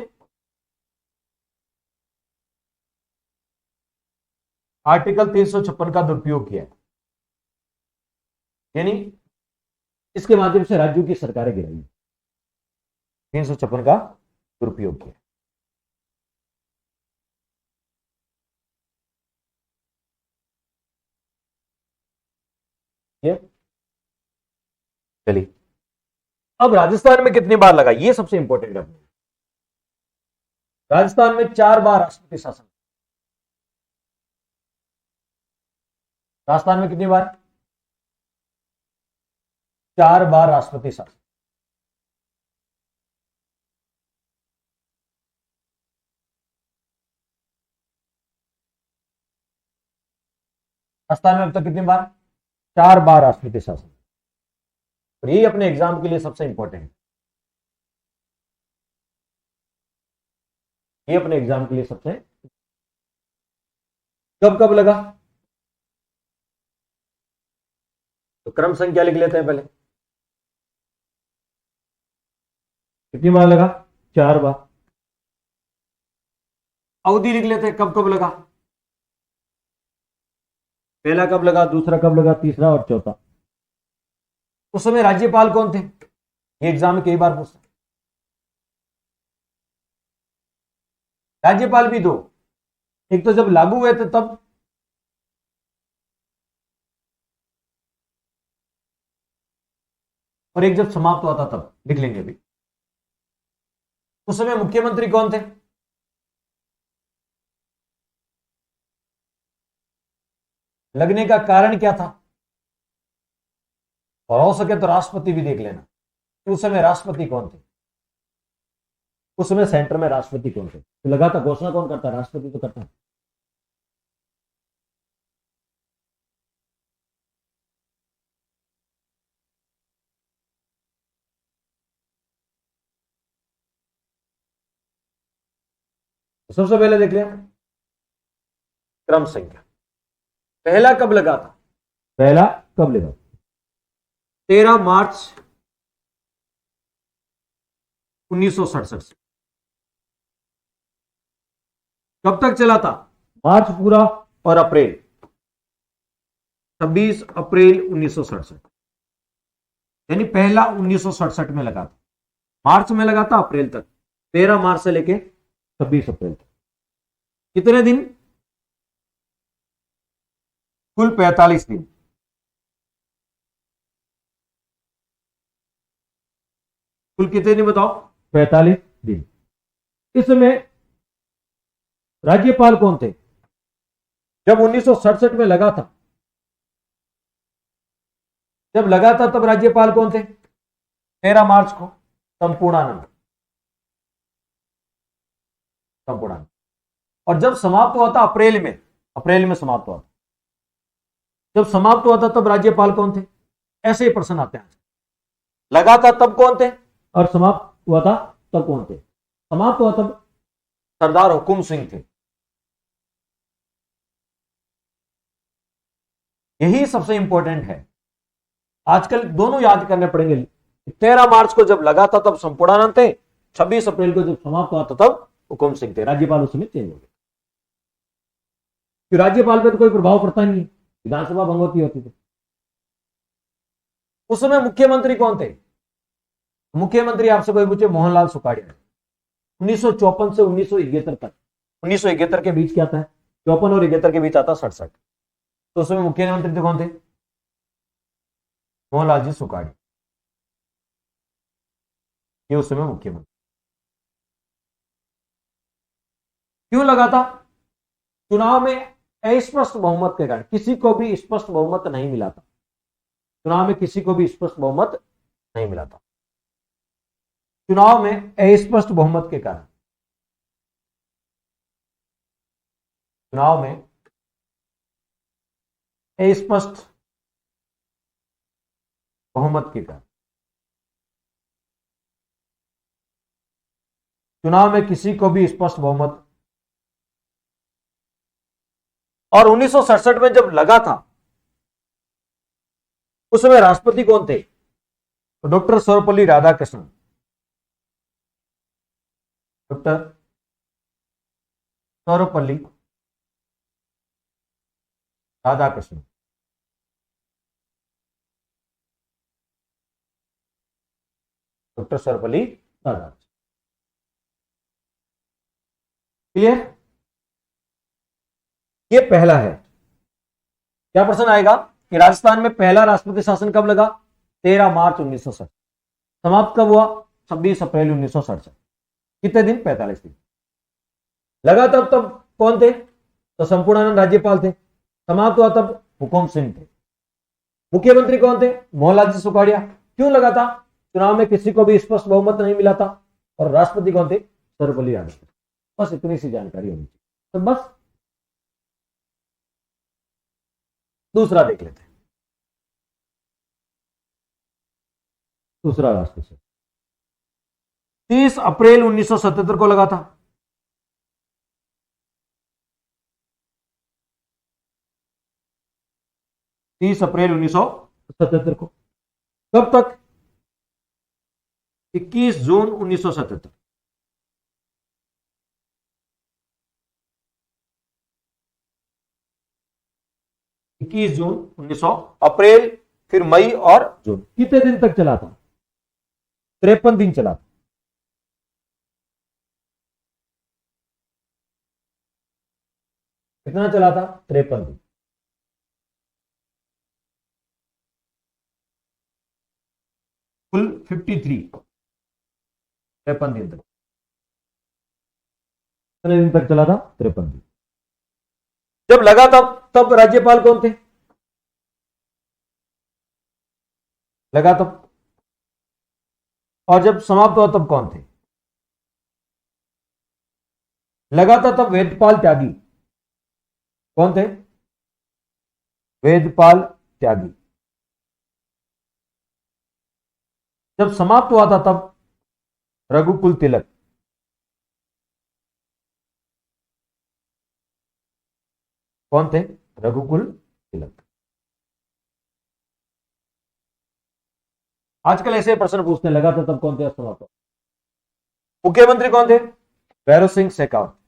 [SPEAKER 1] आर्टिकल 356 का दुरुपयोग किया है, यानी इसके माध्यम से राज्यों की सरकारें गिराई। 356 का दुरुपयोग किया। चलिए अब राजस्थान में कितनी बार लगा, ये सबसे इंपॉर्टेंट है। राजस्थान में 4 बार राष्ट्रपति शासन। राजस्थान में कितनी बार? 4 बार राष्ट्रपति शासन। राजस्थान में अब तक कितनी बार? 4 बार राष्ट्रपति शासन। और यही अपने एग्जाम के लिए सबसे इंपॉर्टेंट है। ये अपने एग्जाम के लिए सबसे कब कब लगा, तो क्रम संख्या लिख लेते हैं पहले। कितनी बार लगा? 4 बार। अवधि लिख लेते हैं, कब कब लगा। पहला कब लगा, दूसरा कब लगा, तीसरा और चौथा। उस समय राज्यपाल कौन थे, ये एग्जाम में कई बार पूछता। राज्यपाल भी 2, एक तो जब लागू हुए थे तब, और एक जब समाप्त हुआ था तब, लिख लेंगे अभी। उस समय मुख्यमंत्री कौन थे? लगने का कारण क्या था, और हो सके तो राष्ट्रपति भी देख लेना। उस समय राष्ट्रपति कौन थे, उस समय सेंटर में राष्ट्रपति कौन थे? तो लगा था घोषणा कौन करता? राष्ट्रपति तो करता है। तो सबसे पहले देख लिया क्रम संख्या। पहला कब लगा था? पहला कब लगा? 13 मार्च 1967 से। कब तक चला था? मार्च पूरा और अप्रैल, 26 अप्रैल 1967, यानी पहला 1967 में लगा था, मार्च में लगा था अप्रैल तक, 13 मार्च से लेके 26 अप्रैल तक। कितने दिन? कुल 45 दिन। कुल कितने दिन बताओ? 45 दिन। इसमें राज्यपाल कौन थे जब 1967 में लगा था? जब लगा था तब राज्यपाल कौन थे? 13 मार्च को संपूर्णानंद। और जब समाप्त हुआ था अप्रैल में समाप्त हुआ था। जब समाप्त हुआ था तब राज्यपाल कौन थे? ऐसे ही प्रश्न आते हैं। लगा था तब कौन थे और समाप्त हुआ था तब कौन थे? समाप्त हुआ तब सरदार हुकुम सिंह थे। यही सबसे इंपॉर्टेंट है। आजकल दोनों याद करने पड़ेंगे। 13 मार्च को जब लगा था तब संपूर्णानंद थे, 26 अप्रैल को जब समाप्त हुआ था तब हुकुम सिंह थे। राज्यपाल उस समय चेंज हो गए। राज्यपाल पे तो कोई प्रभाव पड़ता नहीं है, विधानसभा भंग होती थी। उस समय मुख्यमंत्री कौन थे? मुख्यमंत्री आपसे कोई पूछे, मोहनलाल सुखाड़िया। 1954 से 1971 तक, 1971 के बीच क्या था? 54 और 71 के बीच आता 67। तो उस समय मुख्यमंत्री थे कौन थे? मोहनलाल जी सुखाड़िया। ये उस समय मुख्यमंत्री। क्यों लगा था? चुनाव में अस्पष्ट बहुमत के कारण, किसी को भी स्पष्ट बहुमत नहीं मिला था। चुनाव में किसी को भी स्पष्ट बहुमत नहीं मिला था। चुनाव में अस्पष्ट बहुमत के कारण, चुनाव में अस्पष्ट बहुमत के कारण, चुनाव में किसी को भी स्पष्ट बहुमत। और 1967 में जब लगा था उस समय राष्ट्रपति कौन थे? Doctor Sarvepalli Radhakrishnan. Doctor Sarvepalli Radhakrishnan. Doctor Sarvepalli Radhakrishnan. Clear? ये पहला है। क्या प्रश्न आएगा कि राजस्थान में पहला राष्ट्रपति शासन कब लगा? 13 मार्च 1967। समाप्त कब हुआ? 26 अप्रैल 1967। कितने दिन? 45 दिन। लगा तब कौन थे? तो संपूर्णानंद राज्यपाल थे। समाप्त हुआ तब हुकुम सिंह थे। मुख्यमंत्री कौन थे? मोहनलाल जी सुखाड़िया। क्यों लगा था? चुनाव में किसी को भी स्पष्ट बहुमत नहीं मिला था। और राष्ट्रपति कौन थे? सर्वपल्ली राधाकृष्णन। बस इतनी सी जानकारी होनी चाहिए। तो बस दूसरा देख लेते हैं। दूसरा राष्ट्रपति 30 अप्रैल 1977 को लगा था। 30 अप्रैल 1977 को। कब तक? 21 जून 1977। 21 जून 1900। अप्रैल, फिर मई और जून। कितने दिन तक चला था? 53 दिन चला था। कितना चला था? 53 दिन। कुल 53, 53 दिन तक। कितने दिन तक चला था? 53 दिन। जब लगा तब राज्यपाल कौन थे? लगा तब। और जब समाप्त हुआ तब कौन थे? लगा था तब वेदपाल त्यागी। कौन थे? वेदपाल त्यागी। जब समाप्त हुआ था तब रघुकुल तिलक। कौन थे? रघुकुल तिलक। आजकल ऐसे प्रश्न पूछने लगा था तब कौन थे? समाप्त। मुख्यमंत्री कौन थे? भैरव सिंह शेखावत।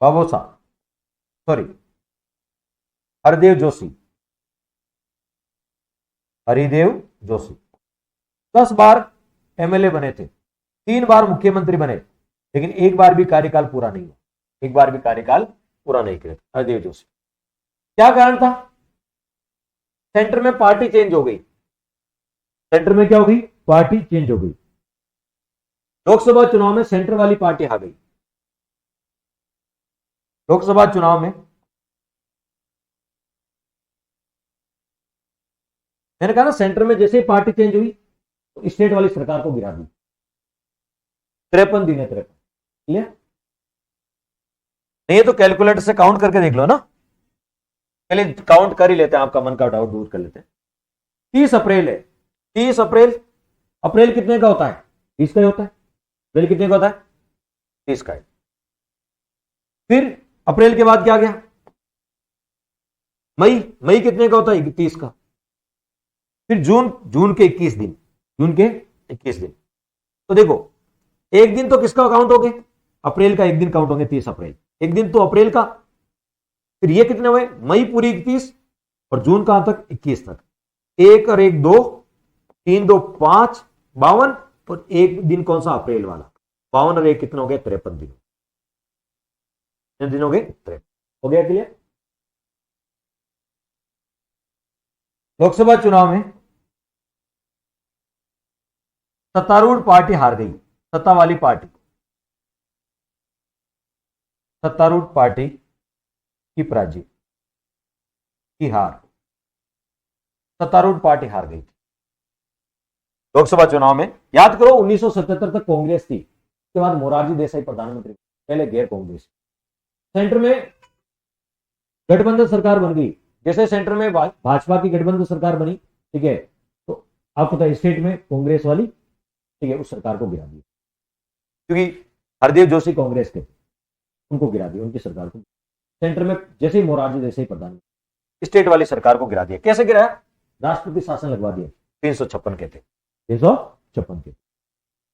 [SPEAKER 1] बाबोसा, सॉरी, हरदेव जोशी, हरिदेव जोशी 10 बार एमएलए बने थे, 3 बार मुख्यमंत्री बने, लेकिन एक बार भी कार्यकाल पूरा नहीं हुआ, एक बार भी कार्यकाल पूरा नहीं किया हरदेव जोशी। क्या कारण था? सेंटर में पार्टी चेंज हो गई, सेंटर में क्या हो गई? पार्टी चेंज हो गई। लोकसभा चुनाव में सेंटर वाली पार्टी आ गई, लोकसभा चुनाव में मैंने कहा ना, सेंटर में जैसे ही पार्टी चेंज हुई तो स्टेट वाली सरकार को गिरा दी। 53 दिन है, 53, क्लियर? नहीं है तो कैलकुलेटर से काउंट करके देख लो ना, पहले काउंट कर ही लेते हैं, आपका मन का डाउट दूर कर लेते हैं। 30 अप्रैल है, 30 अप्रैल, अप्रैल कितने का होता है? 30 का ही होता है। अप्रैल कितने का होता है? 30 का है। फिर अप्रैल के बाद क्या गया? मई, मई कितने का होता है? 30 का। फिर जून, जून के 21 दिन, जून के 21 दिन। तो देखो, एक दिन तो किसका काउंट हो गए? अप्रैल का एक दिन काउंट होंगे, 30 अप्रैल, एक दिन तो अप्रैल का। फिर ये कितने हुए? मई पूरी 31 और जून कहां तक? 21 तक। 1 और 1 2, 3 2 5, 52, और एक दिन कौन सा? अप्रैल वाला। 52 और 1 कितने हो गए? 53 दिन। कितने दिन हो गए? 53। हो गया क्लियर? लोकसभा चुनाव में सत्तारूढ़ पार्टी हार गई, सत्ता वाली पार्टी, सत्तारूढ़ पार्टी की पराजय, की हार, सत्तारूढ़ पार्टी हार गई थी लोकसभा चुनाव में। याद करो 1977 तक कांग्रेस थी, उसके बाद मोरारजी देसाई प्रधानमंत्री, पहले गैर कांग्रेस। सेंटर में गठबंधन सरकार बन गई, जैसे सेंटर में भाजपा की गठबंधन सरकार बनी, ठीक है, तो आपको पता है स्टेट में कांग्रेस वाली, ठीक है, उस सरकार को गिरा दिया, क्योंकि हरदेव जोशी कांग्रेस के थे, उनको गिरा दिया, उनकी सरकार को। सेंटर में जैसे ही मोरारजी देसाई प्रधानमंत्री, स्टेट वाली सरकार को गिरा दिया। कैसे गिराया? राष्ट्रपति शासन लगवा दिया, 356 के थे, 356 के।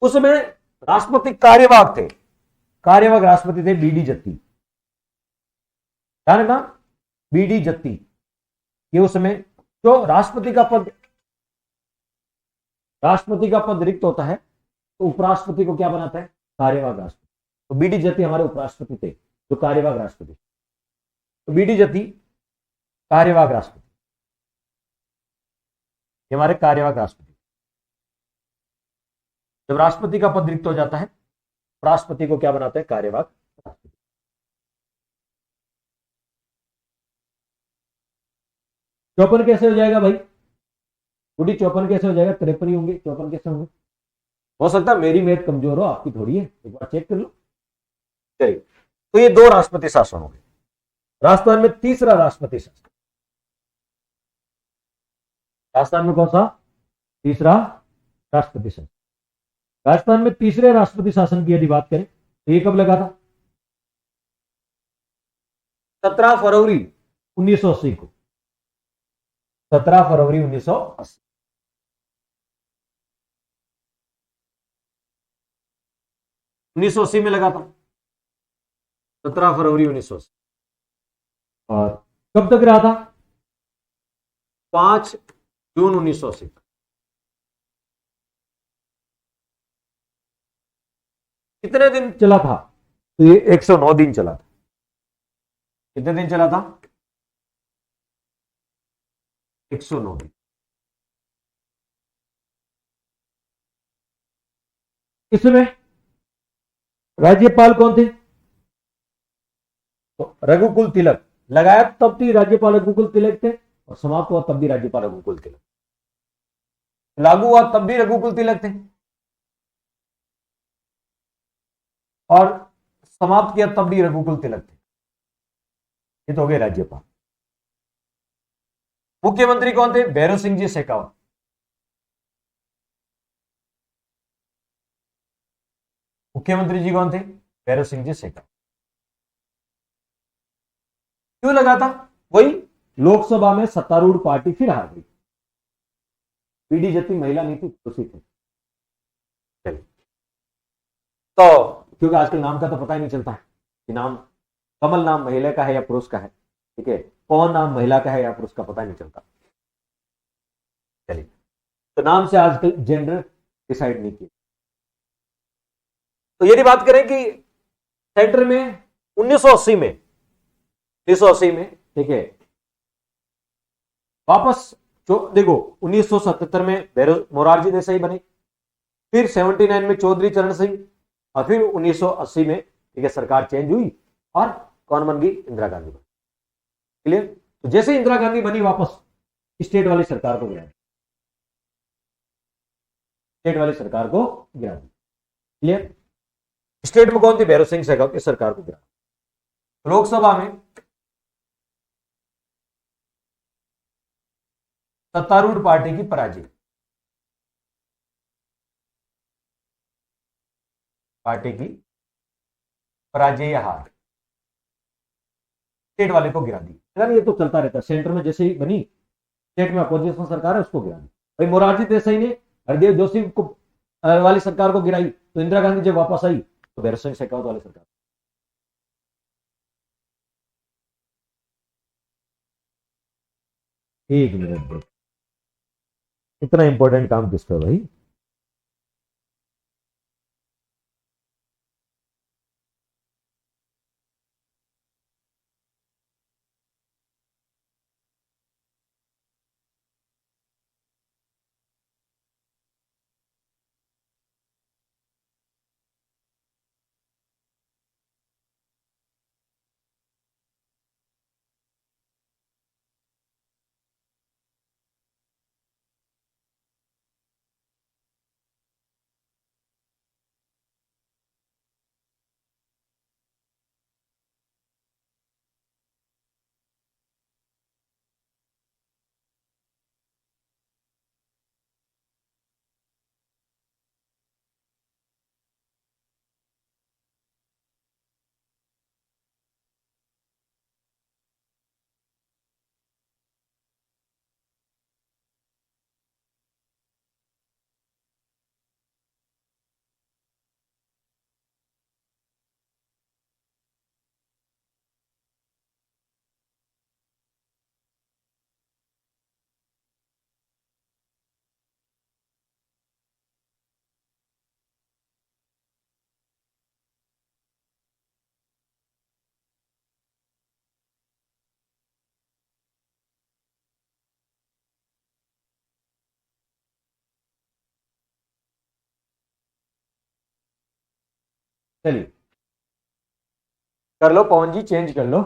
[SPEAKER 1] उस समय राष्ट्रपति कार्यवाहक थे, कार्यवाहक राष्ट्रपति थे बीडी जत्ती, ध्यान रखना, बीडी जत्ती। ये उस समय जो राष्ट्रपति का पद रिक्त होता है तो उपराष्ट्रपति को क्या बनाता है? कार्यवाहक राष्ट्रपति। तो बीडी जत्ती हमारे उपराष्ट्रपति थे, जो कार्यवाहक राष्ट्रपति। तो बीडी जत्ती कार्यवाहक राष्ट्रपति, हमारे कार्यवाहक राष्ट्रपति। जब राष्ट्रपति का पद रिक्त हो जाता है, राष्ट्रपति को क्या बनाते हैं? कार्यवाहक राष्ट्रपति। चौपन कैसे हो जाएगा भाई? गुडी चौपन कैसे हो जाएगा? 53 ही होंगे, चौपन कैसे होंगे? हो सकता है मेरी मैथ कमजोर हो, आपकी थोड़ी है, एक बार चेक कर लो। चलिए, तो ये 2 राष्ट्रपति शासन हो गए। राजस्थान में तीसरा राष्ट्रपति शासन, राजस्थान में कौन सा? तीसरा राष्ट्रपति शासन। राजस्थान में तीसरे राष्ट्रपति शासन की यदि बात करें तो ये कब लगा था? 17 फरवरी 1980 को, 17 फरवरी 1980, 1980 में लगा था, 17 फरवरी 1980। और कब तक रहा था? 5 जून 1980। कितने दिन चला था? तो ये 109 दिन चला था। कितने दिन चला था? 109 दिन। इसमें राज्यपाल कौन थे? तो रघुकुल तिलक, लगाया तब भी राज्यपाल रघुकुल तिलक थे, और समाप्त हुआ तब भी राज्यपाल रघुकुल तिलक, लागू हुआ तब भी रघुकुल तिलक थे, और समाप्त किया तब भी रघुकुल तिलक थे। ये तो हो गए राज्यपाल। मुख्यमंत्री कौन थे? भैरव सिंह जी शेखावत। मुख्यमंत्री जी कौन थे? भैरव सिंह जी शेखावत। क्यों लगा था? वही, लोकसभा में सत्तारूढ़ पार्टी फिर हार गई। बीडी जत्ती महिला नहीं थी, खुशी थी। चलिए, तो क्योंकि आजकल नाम का तो पता ही नहीं चलता है कि नाम कमल नाम महिला का है या पुरुष का है, ठीक है, कौन नाम महिला का है या पुरुष का पता नहीं चलता। चलिए, तो नाम से आजकल जेंडर डिसाइड नहीं किया। तो यदि बात करें कि सेंटर में 1980 में, 1980 में, ठीक है, वापस जो देखो 1977 में मोरारजी देसाई बने, फिर 79 में चौधरी चरण सिंह, और फिर 1980 में, ठीक है, सरकार चेंज हुई और कौन बन गई, इंदिरा गांधी बनी। क्लियर। तो जैसे इंदिरा गांधी बनी वापस स्टेट वाली सरकार को गिरा, स्टेट वाली सरकार को गिरा दी। क्लियर। स्टेट में कौन थी, भैरव सिंह शेखावत की सरकार को गिरा। लोकसभा में सत्तारूढ़ पार्टी की पराजय, पार्टी की पराजय या हार, स्टेट वाले को गिरा दी। ये तो चलता रहता है, सेंटर में जैसे ही बनी स्टेट में अपोजिशन सरकार है उसको गिरा दी। भाई मोरारजी देसाई ने हरदेव जोशी को वाली सरकार को गिराई, तो इंदिरा गांधी जब वापस आई तो भैरव सिंह शेखावत वाली सरकार। एक मिनट, इतना इंपॉर्टेंट काम किसका भाई। चलिए कर लो पवन जी, चेंज कर लो।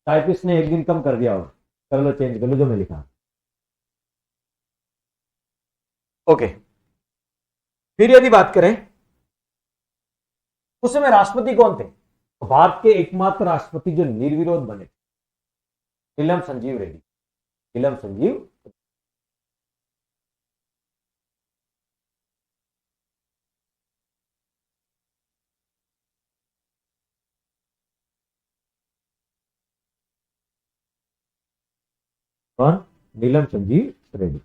[SPEAKER 1] टाइपिस्ट ने एक दिन कम कर दिया हो, कर लो चेंज कर लो जो मैं लिखा। ओके। फिर यदि बात करें उस समय राष्ट्रपति कौन थे, तो भारत के एकमात्र राष्ट्रपति जो निर्विरोध बने, नीलम संजीव रेड्डी। नीलम संजीव कौन, नीलम संजीव रेड्डी।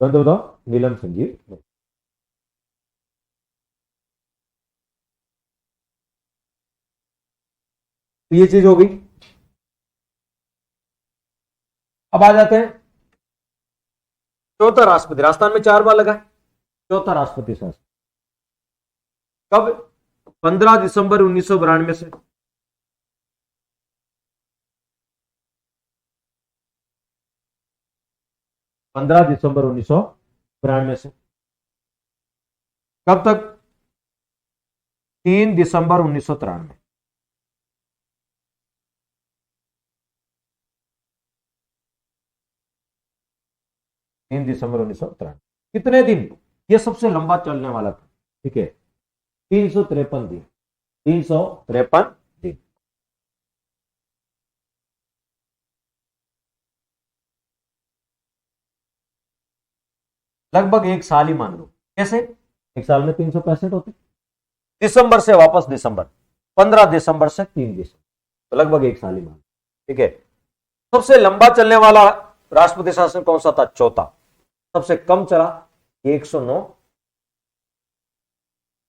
[SPEAKER 1] कौन तो बताओ, नीलम संजीव रेड्डी। तो ये चीज हो गई। अब आ जाते हैं चौथा राष्ट्रपति, राजस्थान में 4 बार लगा। चौथा राष्ट्रपति शासन कब, 15 दिसंबर 1992 से 15 दिसंबर 1992 से कब तक, 3 दिसंबर 1993। दिसंबर 1993 कितने दिन, ये सबसे लंबा चलने वाला था, ठीक है, 353 दिन, 353 दिन। लगभग एक साल ही मान लो। कैसे, एक साल में 365 होते, दिसंबर से वापस दिसंबर, 15 दिसंबर से 3 दिसंबर, तो लगभग एक साल ही मान लो, ठीक है। सबसे लंबा चलने वाला राष्ट्रपति शासन कौन सा था, चौथा। सबसे कम चला 109,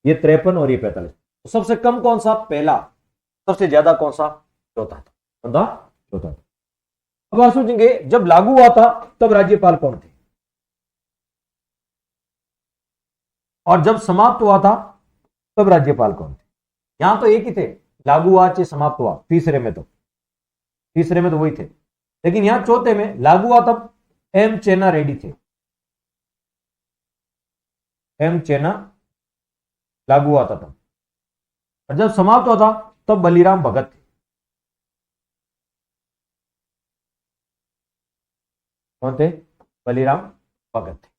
[SPEAKER 1] ये 53 और ये 45। तो सबसे कम कौन सा? पहला। सबसे ज्यादा कौन सा? चौथा था। कौन था? चौथा था। अब आप सोचेंगे जब लागू हुआ था तब राज्यपाल कौन थे, और जब समाप्त हुआ था तब राज्यपाल कौन थे? यहां तो एक ही थे, लागू हुआ चाहे समाप्त हुआ, तीसरे में तो वही थे। लेकिन यहां चौथे में लागू हुआ तब एम चेन्ना रेड्डी थे। एम चेन्ना लागू हुआ था तब, और जब समाप्त हुआ था तब बलिराम भगत थे। कौन थे? बलिराम भगत थे।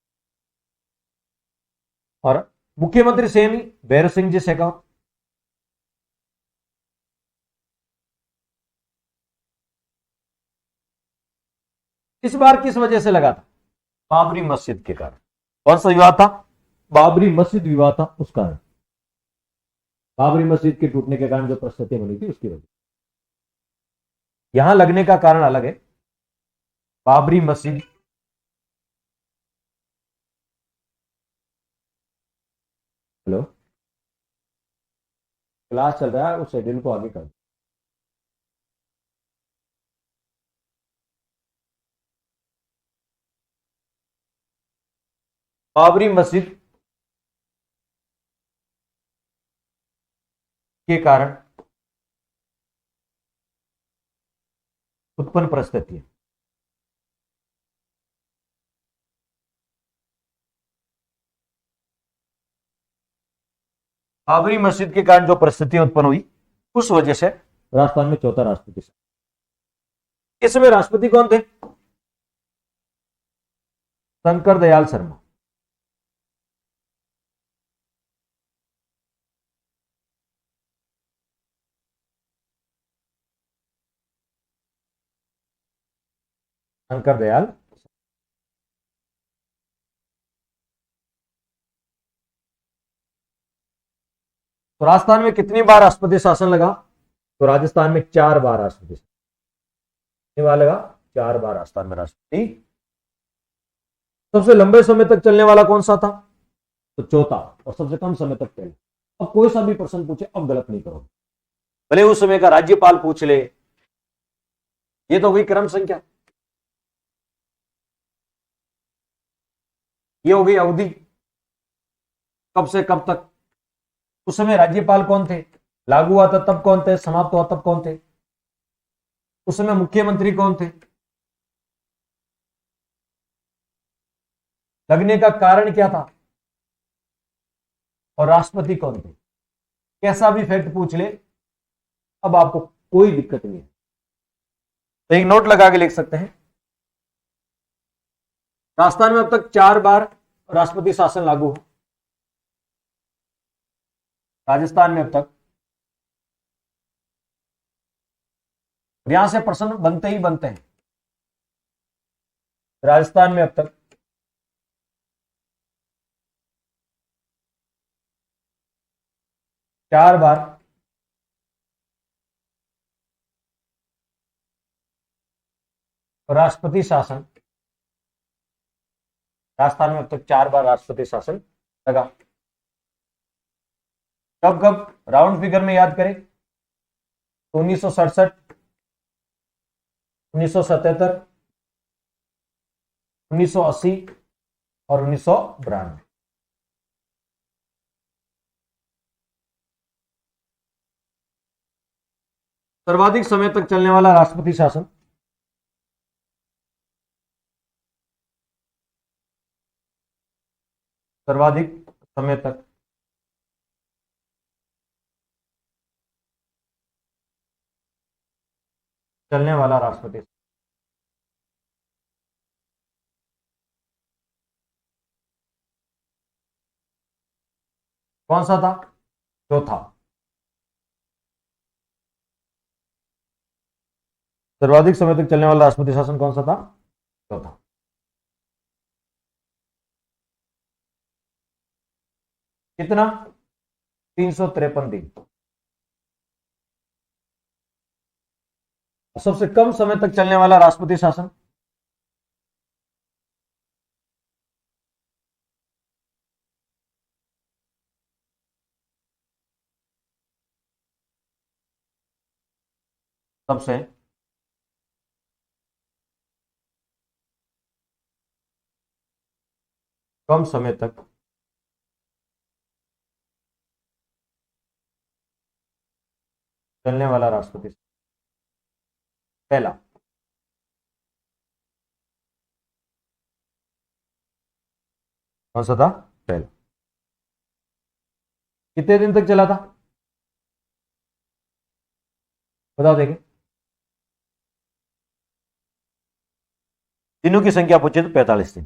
[SPEAKER 1] और मुख्यमंत्री सेम ही, भैरव सिंह जी शेखावत। इस बार किस वजह से लगा था? बाबरी मस्जिद के कारण। कौन सा विवाद था? बाबरी मस्जिद विवाद था, उस कारण। बाबरी मस्जिद के टूटने के कारण जो परिस्थिति बनी थी उसकी वजह। यहां लगने का कारण अलग है। बाबरी मस्जिद, हेलो, क्लास चल रहा है, उस शेड्यूल को आगे कर। बाबरी मस्जिद के कारण उत्पन्न परिस्थिति है। बाबरी मस्जिद के कारण जो परिस्थिति उत्पन्न हुई, उस वजह से राजस्थान में चौथा राष्ट्रपति। इस समय राष्ट्रपति कौन थे? शंकर दयाल शर्मा। शंकर दयाल। तो राजस्थान में कितनी बार राष्ट्रपति शासन लगा? तो राजस्थान में 4 बार राष्ट्रपति शासन। कितनी बार लगा? 4 बार राजस्थान में राष्ट्रपति। सबसे लंबे समय तक चलने वाला कौन सा था? तो चौथा। और सबसे कम समय तक पहले। अब कोई सा भी प्रश्न पूछे, अब गलत नहीं करो, भले उस समय का राज्यपाल पूछ ले। ये तो हुई क्रम संख्या, ये हो गई अवधि, कब से कब तक। उस समय राज्यपाल कौन थे? लागू हुआ था तब कौन थे? समाप्त हुआ तब कौन थे? उस समय मुख्यमंत्री कौन थे? लगने का कारण क्या था? और राष्ट्रपति कौन थे? कैसा भी फैक्ट पूछ ले, अब आपको कोई दिक्कत नहीं है। तो एक नोट लगा के लिख सकते हैं, राजस्थान में अब तक 4 बार राष्ट्रपति शासन लागू है। राजस्थान में अब तक, यहां से प्रश्न बनते ही बनते हैं। राजस्थान में अब तक 4 बार राष्ट्रपति शासन, राजस्थान में अब तक 4 बार राष्ट्रपति शासन लगा। कब कब? राउंड फिगर में याद करें, 1967, 1977, 1980 और 1992। सर्वाधिक समय तक चलने वाला राष्ट्रपति शासन, सर्वाधिक समय तक चलने वाला राष्ट्रपति कौन सा था? चौथा। सर्वाधिक समय तक चलने वाला राष्ट्रपति शासन कौन सा था? चौथा। कितना? 353 दिन। सबसे कम समय तक चलने वाला राष्ट्रपति शासन, सबसे कम समय तक चलने वाला राष्ट्रपति, पहला। कौन सा था? पहला। कितने दिन तक चला था बताओ देखें। दिनों की संख्या पूछे तो 45 दिन।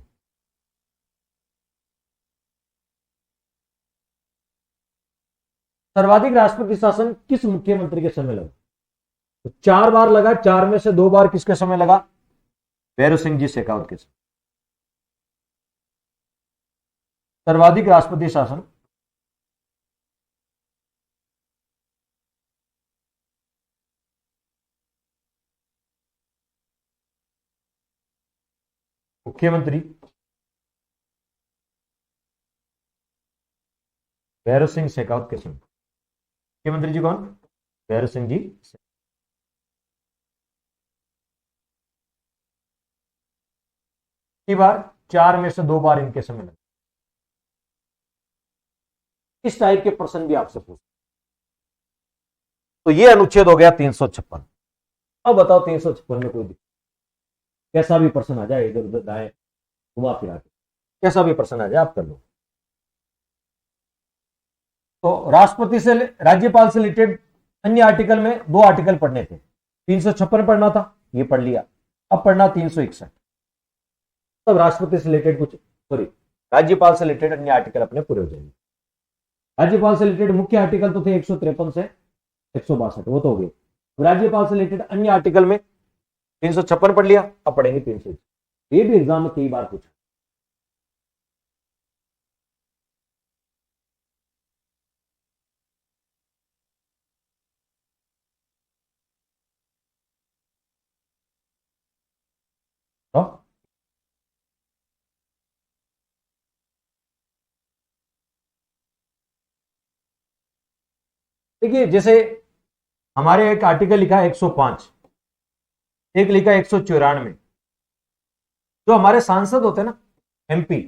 [SPEAKER 1] सर्वाधिक राष्ट्रपति शासन किस मुख्यमंत्री के समय लगा? तो 4 बार लगा, 4 में से 2 बार किसके समय लगा? भैरव सिंह जी शेखावत के समय। सर्वाधिक राष्ट्रपति शासन मुख्यमंत्री भैरव सिंह शेखावत के समय। मुख्यमंत्री जी कौन? भैरव सिंह जी। बार 4 में से 2 बार इनके समय लगा। इस टाइप के प्रश्न भी आपसे पूछ, तो ये अनुच्छेद हो गया 356। अब बताओ 356 में कोई दिक्कत? कैसा भी प्रश्न आ जाए, इधर उधर दाएं घुमा फिरा के कैसा भी प्रश्न आ जाए आप कर लो। तो राष्ट्रपति से राज्यपाल से रिलेटेड अन्य आर्टिकल में 2 आर्टिकल पढ़ने थे। 356 पढ़ना था, ये पढ़ लिया। अब पढ़ना 361। तब राष्ट्रपति से रिलेटेड कुछ, सॉरी, राज्यपाल से रिलेटेड अन्य आर्टिकल अपने पूरे हो जाएंगे। राज्यपाल से रिलेटेड मुख्य आर्टिकल तो थे 153 से 162, वो तो हो गए। राज्यपाल से रिलेटेड अन्य आर्टिकल में 356 पढ़ लिया, अब पढ़ेंगे 361। ये भी एग्जाम में कई बार पूछा। तो देखिए, जैसे हमारे एक आर्टिकल लिखा है 105, एक लिखा है 194। जो हमारे सांसद होते हैं ना, एमपी,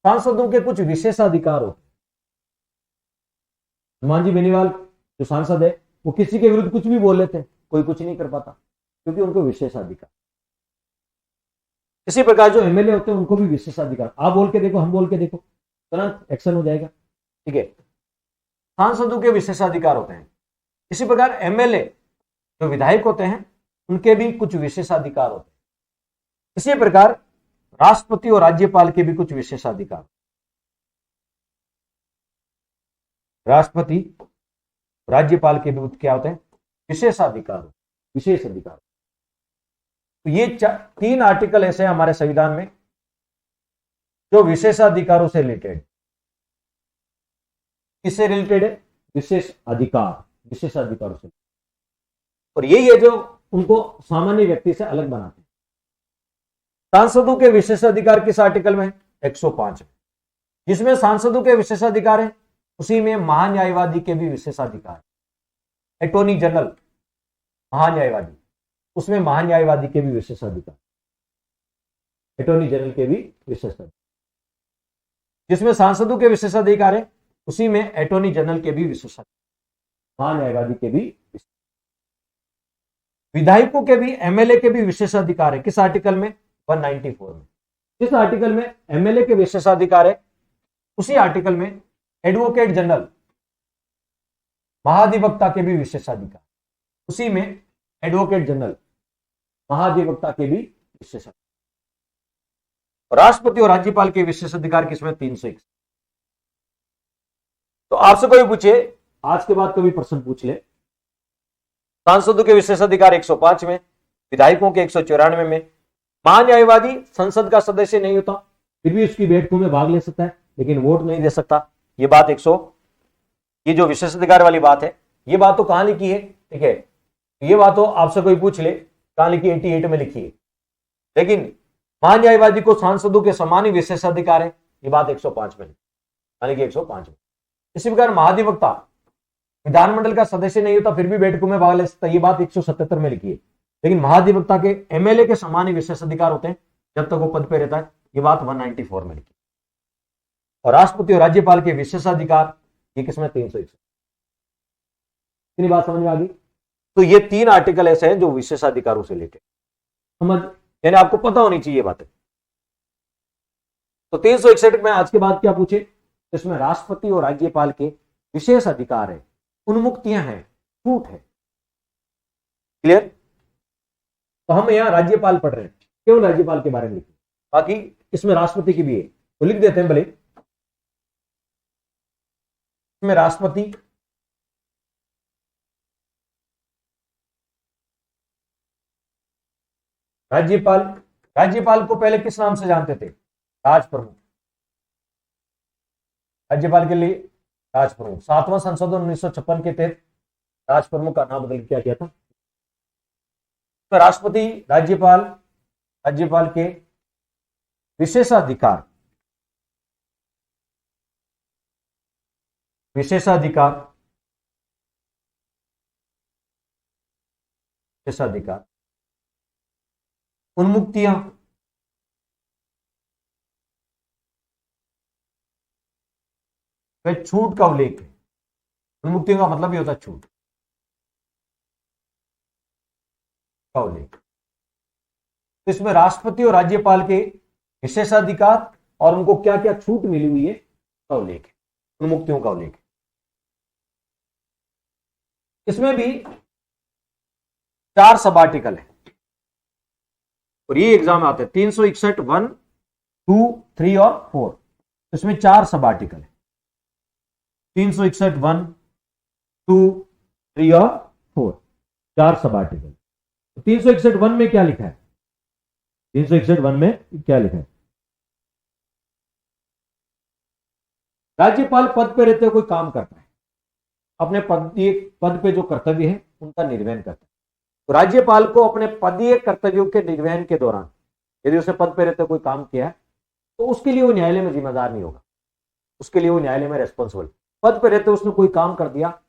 [SPEAKER 1] सांसदों के कुछ विशेषाधिकार होते हैं। हनुमान जी बेनीवाल जो सांसद है, वो किसी के विरुद्ध कुछ भी बोल लेते हैं, कोई कुछ नहीं कर पाता, क्योंकि उनको विशेषाधिकार। इसी प्रकार जो एमएलए होते हैं उनको भी विशेषाधिकार। आप बोल के देखो, हम बोल के देखो, तुरंत एक्शन हो जाएगा। ठीक है, सांसदों के विशेषाधिकार होते हैं। इसी प्रकार एमएलए जो विधायक होते हैं उनके भी कुछ विशेषाधिकार होते हैं। इसी प्रकार राष्ट्रपति और राज्यपाल के भी कुछ विशेषाधिकार। राष्ट्रपति राज्यपाल के भी क्या होते हैं? विशेषाधिकार, विशेष अधिकार। तो ये 3 आर्टिकल ऐसे हमारे संविधान में जो विशेषाधिकारों से रिलेटेड। किससे रिलेटेड है? विशेष अधिकार, विशेषाधिकारों से। और यही है जो उनको सामान्य व्यक्ति से अलग बनाते हैं। सांसदों के विशेषाधिकार किस आर्टिकल में? 105 में। जिसमें सांसदों के विशेषाधिकार है उसी में महान्यायवादी के भी विशेषाधिकार। अटॉर्नी जनरल, महान्यायवादी, उसमें महान्यायवादी के भी विशेषाधिकार, अटॉर्नी जनरल के भी विशेषाधिकार। जिसमें सांसदों के विशेषाधिकार है उसी में अटॉर्नी जनरल के भी विशेषाधिकार, महान्यायवादी के भी। विधायकों के भी, एमएलए के भी विशेषाधिकार है। किस आर्टिकल में? 194 में। जिस आर्टिकल में एमएलए के विशेषाधिकार है उसी आर्टिकल में एडवोकेट जनरल, महाधिवक्ता के भी विशेषाधिकार, उसी में एडवोकेट जनरल, महाधिवक्ता के भी विशेषाधिकार। राष्ट्रपति और राज्यपाल के विशेषाधिकार किसमें? 301। तो आपसे कोई पूछे, आज के बाद कभी प्रश्न पूछ ले, सांसदों के विशेषाधिकार 105 में, विधायकों के 194 में, महान्यायवादी संसद का सदस्य नहीं होता फिर भी उसकी बैठकों में भाग ले सकता है लेकिन वोट नहीं दे सकता। ये बात 100, ये जो विशेषाधिकार वाली बात है, ये बात तो कहां लिखी है? ठीक है, ये बात तो आपसे कोई पूछ ले कहां लिखी? 88 में लिखी है। लेकिन महान्यायवादी को सांसदों के समान ही विशेषाधिकार है, ये बात 105 में, यानी कि 105 में। इसी प्रकार महाधिवक्ता विधानमंडल का सदस्य नहीं होता फिर भी बैठकों में भाग ले सकता, ये बात 177 में लिखी है। लेकिन महाधिवक्ता के एमएलए के समान ही विशेष अधिकार होते हैं जब तक वो पद पे रहता है, ये बात 194 में लिखी। और राष्ट्रपति और राज्यपाल के विशेषाधिकार ये किसमें 361। इतनी बात समझ में आ गई। तो ये 3 आर्टिकल ऐसे हैं जो विशेषाधिकारों से रिलेटेड समझ, यानी आपको पता होनी चाहिए बातें। तो 361 में आज के बाद क्या पूछे, इसमें राष्ट्रपति और राज्यपाल के विशेष अधिकार है, उन्मुक्तियां हैं, छूट है। क्लियर। तो हम यहां राज्यपाल पढ़ रहे हैं, केवल राज्यपाल के बारे में लिखे, बाकी इसमें राष्ट्रपति की भी है तो लिख देते हैं भले। इसमें राष्ट्रपति, राज्यपाल, राज्यपाल को पहले किस नाम से जानते थे, राज प्रमुख। राज्यपाल के लिए राज प्रमुख। 7वां संशोधन 1956 के तहत राज प्रमुख का नाम बदल क्या किया था। तो राष्ट्रपति, राज्यपाल, राज्यपाल के विशेषाधिकार, विशेषाधिकार, विशेषाधिकार, उन्मुक्तियां, छूट का उल्लेख है। उन्मुक्तियों का मतलब ये होता है छूट का उल्लेख। तो इसमें राष्ट्रपति और राज्यपाल के विशेषाधिकार और उनको क्या क्या छूट मिली हुई है का उल्लेख है, उन्मुक्तियों का उल्लेख है। इसमें भी 4 सब आर्टिकल है और ये एग्जाम आते हैं 361 1, 2, 3 और 4। इसमें 4 सब आर्टिकल है, 361 1, 2, 3 और 4, 4 सब आर्टिकल। 361 1 में क्या लिखा है, 361 1 में क्या लिखा है, राज्यपाल पद पे रहते हुए कोई काम करता है, अपने पद पे जो कर्तव्य है उनका निर्वहन करता है। तो राज्यपाल को अपने पदीय कर्तव्यों के निर्वहन के दौरान यदि उसने पद पे रहते हुए कोई काम किया तो उसके लिए वो न्यायालय में जिम्मेदार नहीं होगा, उसके लिए वो न्यायालय में रेस्पॉन्सिबल। पद पे रहते उसने कोई काम कर दिया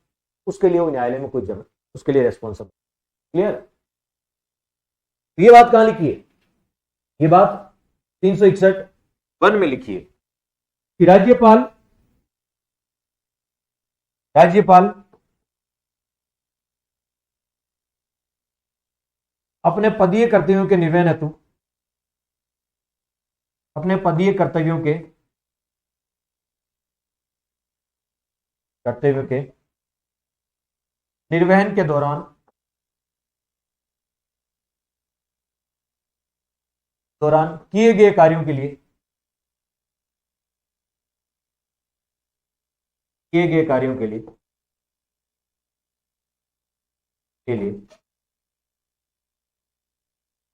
[SPEAKER 1] उसके लिए वो न्यायालय में कोई उसके लिए रेस्पॉन्सिबल। क्लियर। ये बात कहां लिखी है, ये बात 361 1 में लिखी है कि राज्यपाल अपने पदीय कर्तव्यों के निर्वहन हेतु, अपने पदीय कर्तव्यों के निर्वहन के दौरान किए गए कार्यों के लिए,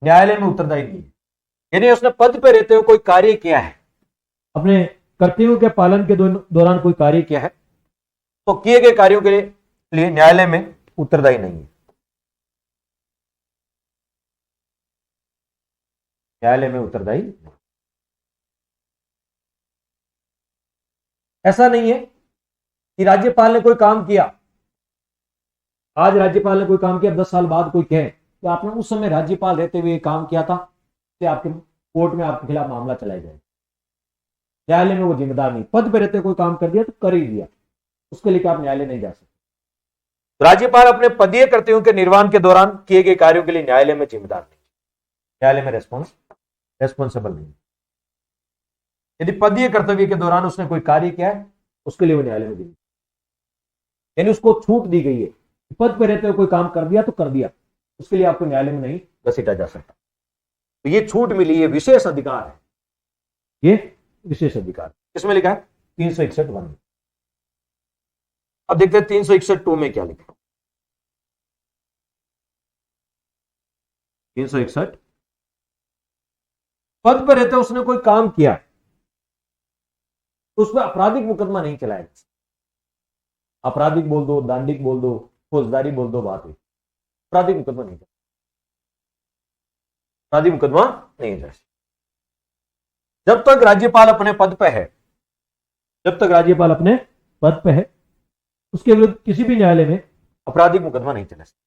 [SPEAKER 1] न्यायालय में उत्तरदायी नहीं है। यानी उसने पद पर रहते हुए कोई कार्य किया है, अपने कर्तव्यों के पालन के दौरान कोई कार्य किया है तो किए गए कार्यों के लिए न्यायालय में उत्तरदायी नहीं है, न्यायालय में उत्तरदायी। ऐसा नहीं है कि राज्यपाल ने कोई काम किया, आज राज्यपाल ने कोई काम किया 10 साल बाद कोई कहे तो आपने उस समय राज्यपाल रहते हुए काम किया था तो आपके कोर्ट में आपके खिलाफ मामला चलाया जाए, न्यायालय में वो जिम्मेदार नहीं। पद पर रहते कोई काम कर दिया तो कर ही दिया, उसके लिए आप न्यायालय नहीं जा सकते। राज्यपाल अपने पदीय कर्तव्यों के निर्वहन के दौरान किए गए कार्यों के लिए न्यायालय में जिम्मेदार नहीं, न्यायालय में रेस्पॉन्सिबल नहीं। यदि पदीय कर्तव्य के दौरान उसने कोई कार्य किया है उसके लिए वो न्यायालय में जिम्मेदार, यानी उसको छूट दी गई है, पद पर रहते हुए कोई काम कर दिया तो कर दिया, उसके लिए आपको न्यायालय में नहीं घसीटा जा सकता। तो ये छूट मिली, ये विशेष अधिकार है, ये विशेष अधिकार किसमें लिखा है 361 1 में। अब देखते हैं 361 2 में क्या लिखा है। 361 पद पर रहते उसने कोई काम किया तो उसमें आपराधिक मुकदमा नहीं चलाया, आपराधिक बोल दो, दांडिक बोल दो, फौजदारी बोल दो, बात है आपराधिक मुकदमा नहीं, आपराधिक मुकदमा नहीं है। जब तक राज्यपाल अपने पद पे है, जब तक राज्यपाल अपने पद पे है उसके विरुद्ध किसी भी न्यायालय में आपराधिक मुकदमा नहीं चला सकता।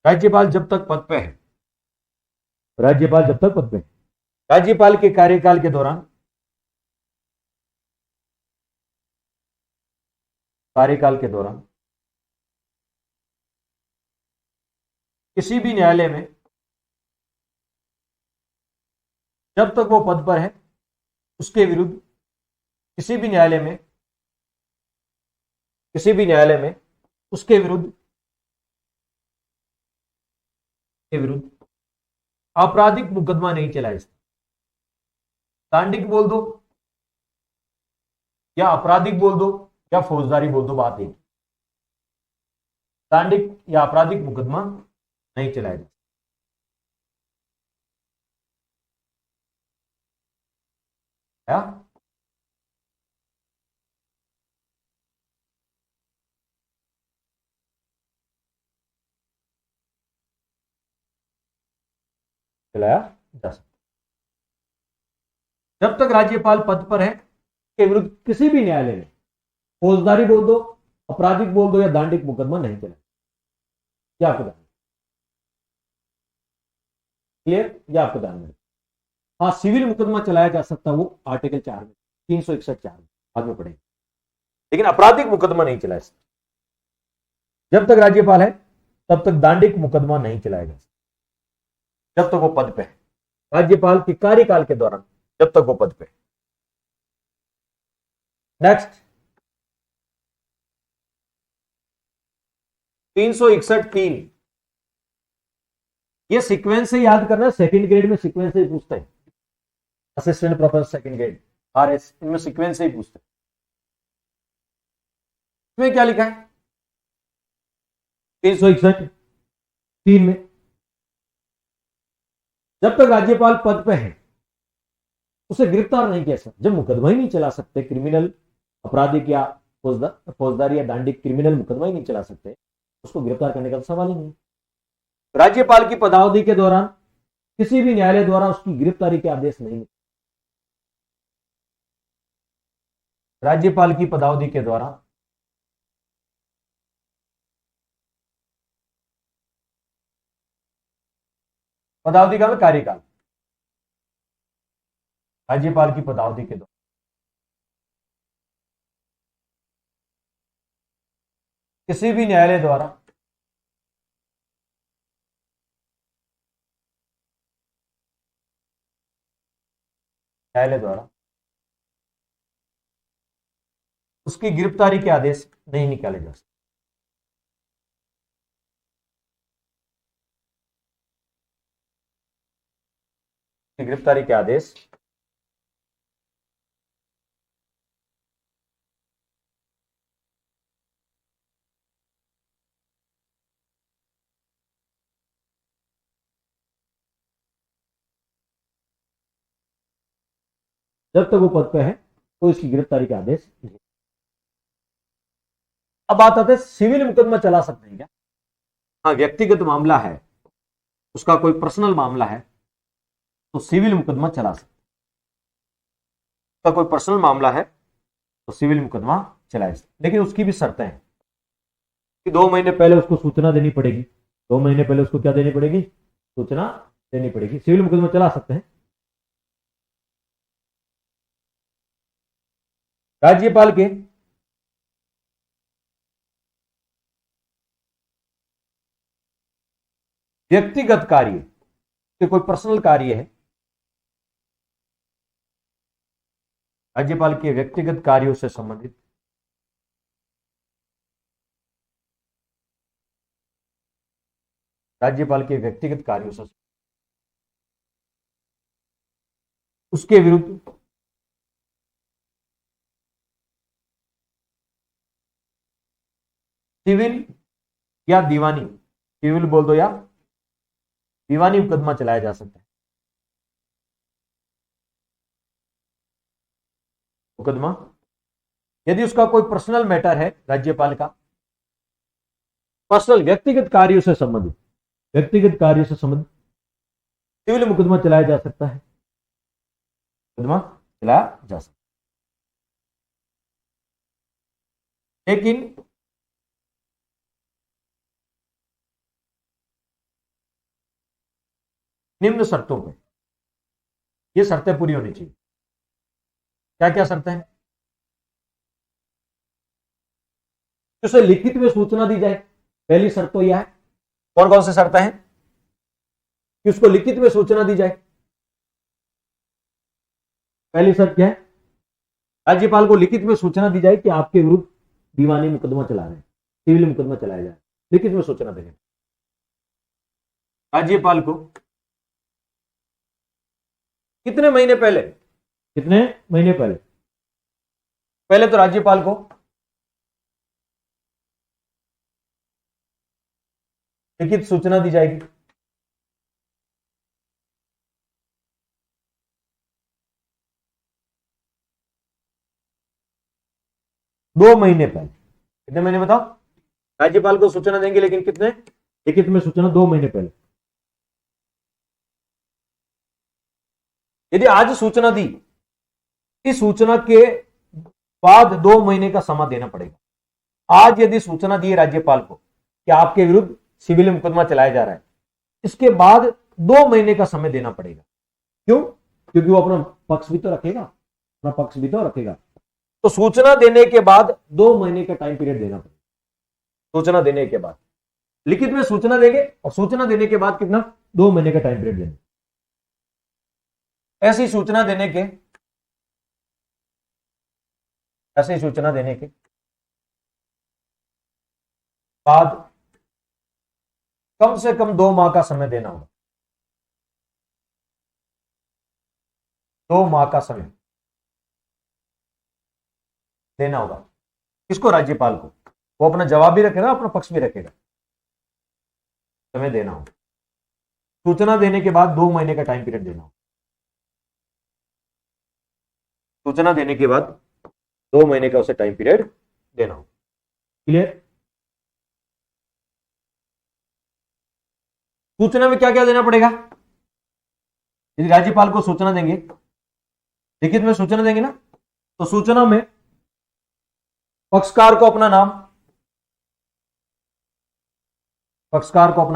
[SPEAKER 1] राज्यपाल जब तक पद पे है, राज्यपाल जब तक पद पे है, राज्यपाल के कार्यकाल के दौरान, कार्यकाल के दौरान किसी भी न्यायालय में जब तक वो पद पर है उसके विरुद्ध किसी भी न्यायालय में, किसी भी न्यायालय में उसके विरुद्ध, के विरुद्ध आपराधिक मुकदमा नहीं चलाया सकता। दांडिक बोल दो या आपराधिक बोल दो या फौजदारी बोल दो, बात एक। दांडिक या आपराधिक मुकदमा नहीं चलाया जा सकता। चलाया जा सकता जब तक राज्यपाल पद पर है के विरुद्ध किसी भी न्यायालय में फौजदारी बोल दो, आपराधिक बोल दो या दांडिक मुकदमा नहीं चला। क्या आपको ध्यान, क्लियर? या आपको ध्यान में, हाँ सिविल मुकदमा चलाया जा सकता, वो आर्टिकल 4 में 361 4 में बाद में पढ़ेंगे, लेकिन आपराधिक मुकदमा नहीं चलाया सकता। जब तक राज्यपाल है तब तक दांडिक मुकदमा नहीं चलाया जा सकता, जब तक वो पद पे है, राज्यपाल के कार्यकाल के दौरान जब तक वो पद पे है। नेक्स्ट 361(3), ये सीक्वेंस से याद करना, सेकंड ग्रेड में सीक्वेंस से ही पूछते हैं, assistant professor second grade RS, इनमें सीक्वेंस से ही पूछते हैं। इसमें क्या लिखा है 361(3) में, जब तक राज्यपाल पद पे है उसे गिरफ्तार नहीं किया सकता, जब मुकदमा ही नहीं चला सकते, क्रिमिनल, आपराधिक या फौजदारी या दांडिक क्रिमिनल मुकदमा ही नहीं चला सकते, उसको गिरफ्तार करने का सवाल ही नहीं। राज्यपाल की पदावधि के दौरान किसी भी न्यायालय द्वारा उसकी गिरफ्तारी के आदेश नहीं, राज्यपाल की पदावधि के दौरान पदावधि का कार्यकाल, राज्यपाल की पदावधि के दौरान किसी भी न्यायालय द्वारा उसकी गिरफ्तारी के आदेश नहीं निकाले जा सकते। गिरफ्तारी के आदेश जब तक वो पद पे है तो इसकी गिरफ्तारी के आदेश नहीं। अब बात आते हैं सिविल मुकदमा चला सकते हैं क्या? हाँ, व्यक्तिगत मामला है, उसका कोई पर्सनल मामला है तो सिविल मुकदमा चला सकते, उसका कोई पर्सनल मामला है तो सिविल मुकदमा चलाया सकते, लेकिन उसकी भी शर्तें हैं कि 2 महीने पहले उसको सूचना देनी पड़ेगी। 2 महीने पहले उसको क्या देनी पड़ेगी? सूचना देनी पड़ेगी। सिविल मुकदमा चला सकते हैं। राज्यपाल के व्यक्तिगत कार्य के कोई पर्सनल कार्य है, राज्यपाल के व्यक्तिगत कार्यों से संबंधित राज्यपाल के व्यक्तिगत कार्यों से उसके विरुद्ध सिविल या दीवानी, सिविल बोल दो या दीवानी मुकदमा चलाया जा सकता है। मुकदमा यदि उसका कोई पर्सनल मैटर है, राज्यपाल का पर्सनल व्यक्तिगत कार्यों से संबंधित, व्यक्तिगत कार्यों से संबंधित सिविल मुकदमा चलाया जा सकता है, मुकदमा चलाया जा सकता है। लेकिन निम्न शर्तों पे, ये शर्तें पूरी होनी चाहिए। क्या क्या शर्तें हैं? उसे लिखित में सूचना दी जाए, पहली शर्त तो यह है। कौन कौन सी शर्तें हैं? कि उसको लिखित में सूचना दी जाए। पहली शर्त क्या है? राज्यपाल को लिखित में सूचना दी जाए कि आपके विरुद्ध दीवानी मुकदमा चला रहे हैं, सिविल मुकदमा चलाया जाए, लिखित में सूचना देंगे राज्यपाल को। कितने महीने पहले? कितने महीने पहले? पहले तो राज्यपाल को लिखित सूचना दी जाएगी। दो महीने पहले। कितने महीने बताओ? राज्यपाल को सूचना देंगे, लेकिन कितने? लिखित में सूचना 2 महीने पहले। यदि आज सूचना दी, इस सूचना के बाद 2 महीने का समय देना पड़ेगा। आज यदि सूचना दी राज्यपाल को कि आपके विरुद्ध सिविल मुकदमा चलाया जा रहा है, इसके बाद 2 महीने का समय देना पड़ेगा। क्यों? क्योंकि वो अपना पक्ष भी तो रखेगा, अपना पक्ष भी तो रखेगा। तो सूचना देने के बाद 2 महीने का टाइम पीरियड देना पड़ेगा। सूचना देने के बाद लिखित में सूचना देंगे, और सूचना देने के बाद कितना? 2 महीने का टाइम पीरियड देंगे। ऐसी सूचना देने के बाद कम से कम 2 माह का समय देना होगा। 2 माह का समय देना होगा। किसको? राज्यपाल को। वो अपना जवाब भी रखेगा, अपना पक्ष भी रखेगा। समय देना होगा। सूचना देने के बाद 2 महीने का टाइम पीरियड देना होगा। सूचना देने के बाद 2 महीने का उसे टाइम पीरियड देना होगा। क्लियर? सूचना में क्या क्या देना पड़ेगा? यदि राज्यपाल को सूचना देंगे, लिखित में सूचना देंगे ना, तो सूचना में पक्षकार को अपना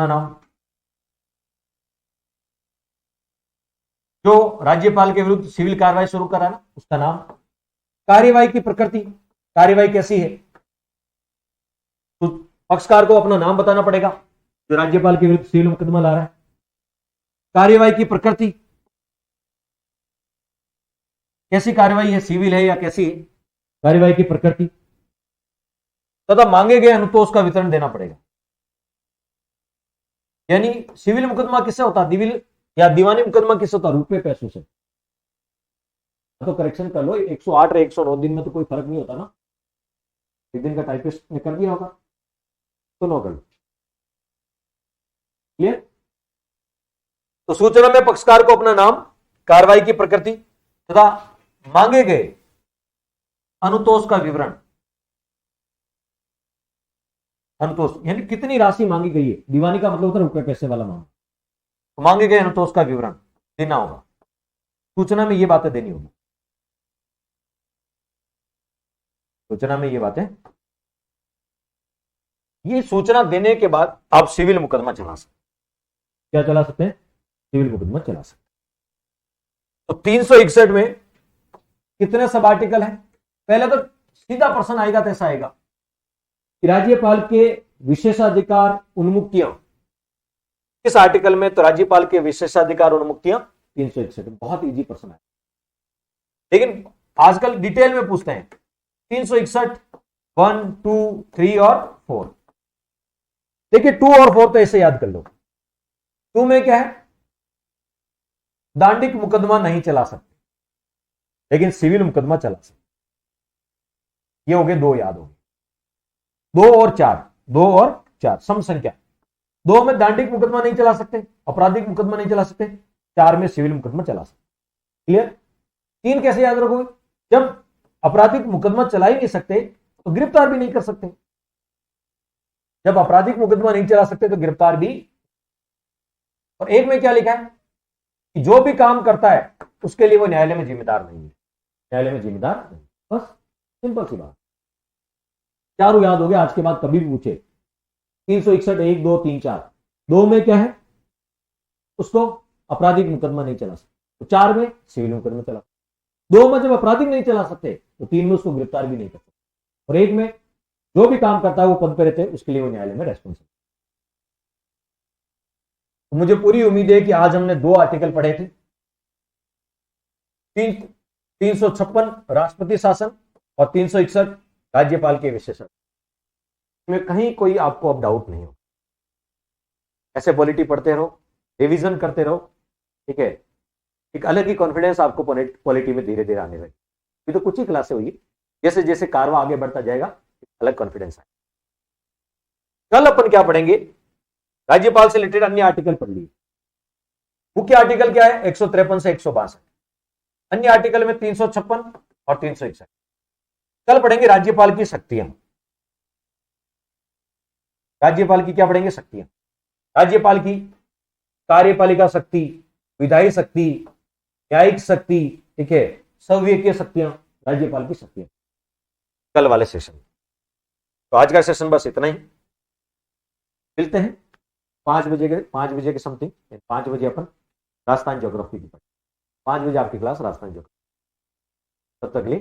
[SPEAKER 1] नाम, जो राज्यपाल के विरुद्ध सिविल कार्रवाई शुरू करा ना, उसका नाम, कार्यवाही की प्रकृति, कार्यवाही कैसी है, तो पक्षकार को अपना नाम बताना पड़ेगा जो राज्यपाल के विरुद्ध सिविल मुकदमा ला रहा है। कार्यवाही की प्रकृति, कैसी कार्यवाही है, सिविल है या कैसी है, कार्यवाही की प्रकृति, तथा मांगे गए अनुतोष का वितरण देना पड़ेगा। यानी सिविल मुकदमा किससे होता है? दिविल या दीवानी मुकदमा किससे होता है? रुपए पैसों से। तो करेक्शन कर लो, 108 और 109 दिन में तो कोई फर्क नहीं होता ना। एक दिन का टाइपिस्ट ने कर दिया होगा तो नो कर लो। क्लियर? तो सूचना में पक्षकार को अपना नाम, कार्रवाई की प्रकृति तथा मांगे गए अनुतोष का विवरण। अनुतोष यानी कितनी राशि मांगी गई है। दीवानी का मतलब होता है रुपए पैसे वाला मांग। तो मांगे गए अनुतोष का विवरण देना होगा। सूचना में ये बातें देनी होगी। सूचना में ये बातें, ये सूचना देने के बाद आप सिविल मुकदमा चला सकते। क्या चला सकते हैं? सिविल मुकदमा चला सकते। तो 361 में कितने सब आर्टिकल हैं? पहले तो सीधा प्रश्न आएगा तो ऐसा आएगा कि राज्यपाल के विशेषाधिकार उन्मुक्तियां किस आर्टिकल में? तो राज्यपाल के विशेषाधिकार उन्मुक्तियां 361। बहुत इजी प्रश्न है, लेकिन आजकल डिटेल में पूछते हैं। 361 1, 2, 3 और 4। देखिए 2 और 4 तो ऐसे याद कर लो। 2 में क्या है? दांडिक मुकदमा नहीं चला सकते, लेकिन सिविल मुकदमा चला सकते। ये हो गए 2, याद हो गए। 2 और 4 सम संख्या। 2 में दांडिक मुकदमा नहीं चला सकते, आपराधिक मुकदमा नहीं चला सकते, 4 में सिविल मुकदमा चला सकते। क्लियर? 3 कैसे याद रखोगे? जब आपराधिक मुकदमा चला ही नहीं सकते तो गिरफ्तार भी नहीं कर सकते। जब आपराधिक मुकदमा नहीं चला सकते तो गिरफ्तार भी। और 1 में क्या लिखा है कि जो भी काम करता है उसके लिए वो न्यायालय में जिम्मेदार नहीं है। न्यायालय में जिम्मेदार नहीं, बस सिंपल सी बात। चारों याद हो गए, आज के बाद कभी भी पूछे। 361 1 2 3 4। 2 में क्या है, उसको आपराधिक मुकदमा नहीं चला सकते, तो 4 में सिविल मुकदमा चला सकते। 2 में जब आपराधिक नहीं चला सकते तो 3 में उसको गिरफ्तार भी नहीं कर सकते, और 1 में जो भी काम करता है वो पद पे रहते हैं, उसके लिए वो न्यायालय में रेस्पॉन्सिबल। तो मुझे पूरी उम्मीद है कि आज हमने 2 आर्टिकल पढ़े थे, 356 राष्ट्रपति शासन और 361 राज्यपाल के विशेषण में कहीं कोई आपको अब डाउट नहीं हो। ऐसे पॉलिटी पढ़ते रहो, रिवीजन करते रहो, ठीक है। एक अलग ही कॉन्फिडेंस आपको पॉलिटी में धीरे धीरे आने लगे। ये तो कुछ ही क्लासे हुई, जैसे जैसे कारवा आगे बढ़ता जाएगा अलग कॉन्फिडेंस आएगा। कल अपन क्या पढ़ेंगे, राज्यपाल से रिलेटेड अन्य आर्टिकल पढ़ लिए। मुख्य आर्टिकल क्या है, 153 से 162। अन्य आर्टिकल में 356 और 361। कल पढ़ेंगे राज्यपाल की शक्तियां। राज्यपाल की क्या पढ़ेंगे, शक्तियां। राज्यपाल की कार्यपालिका शक्ति, विधायी शक्ति, न्यायिक शक्ति, ठीक है, संविधायिक शक्तियां, राज्यपाल की शक्तियां, कल वाले सेशन। तो आज का सेशन बस इतना ही। मिलते हैं 5 बजे के समथिंग। 5 बजे अपन राजस्थान ज्योग्राफी की पढ़ें। 5 बजे आपकी क्लास राजस्थान ज्योग्राफी। तब तक के लिए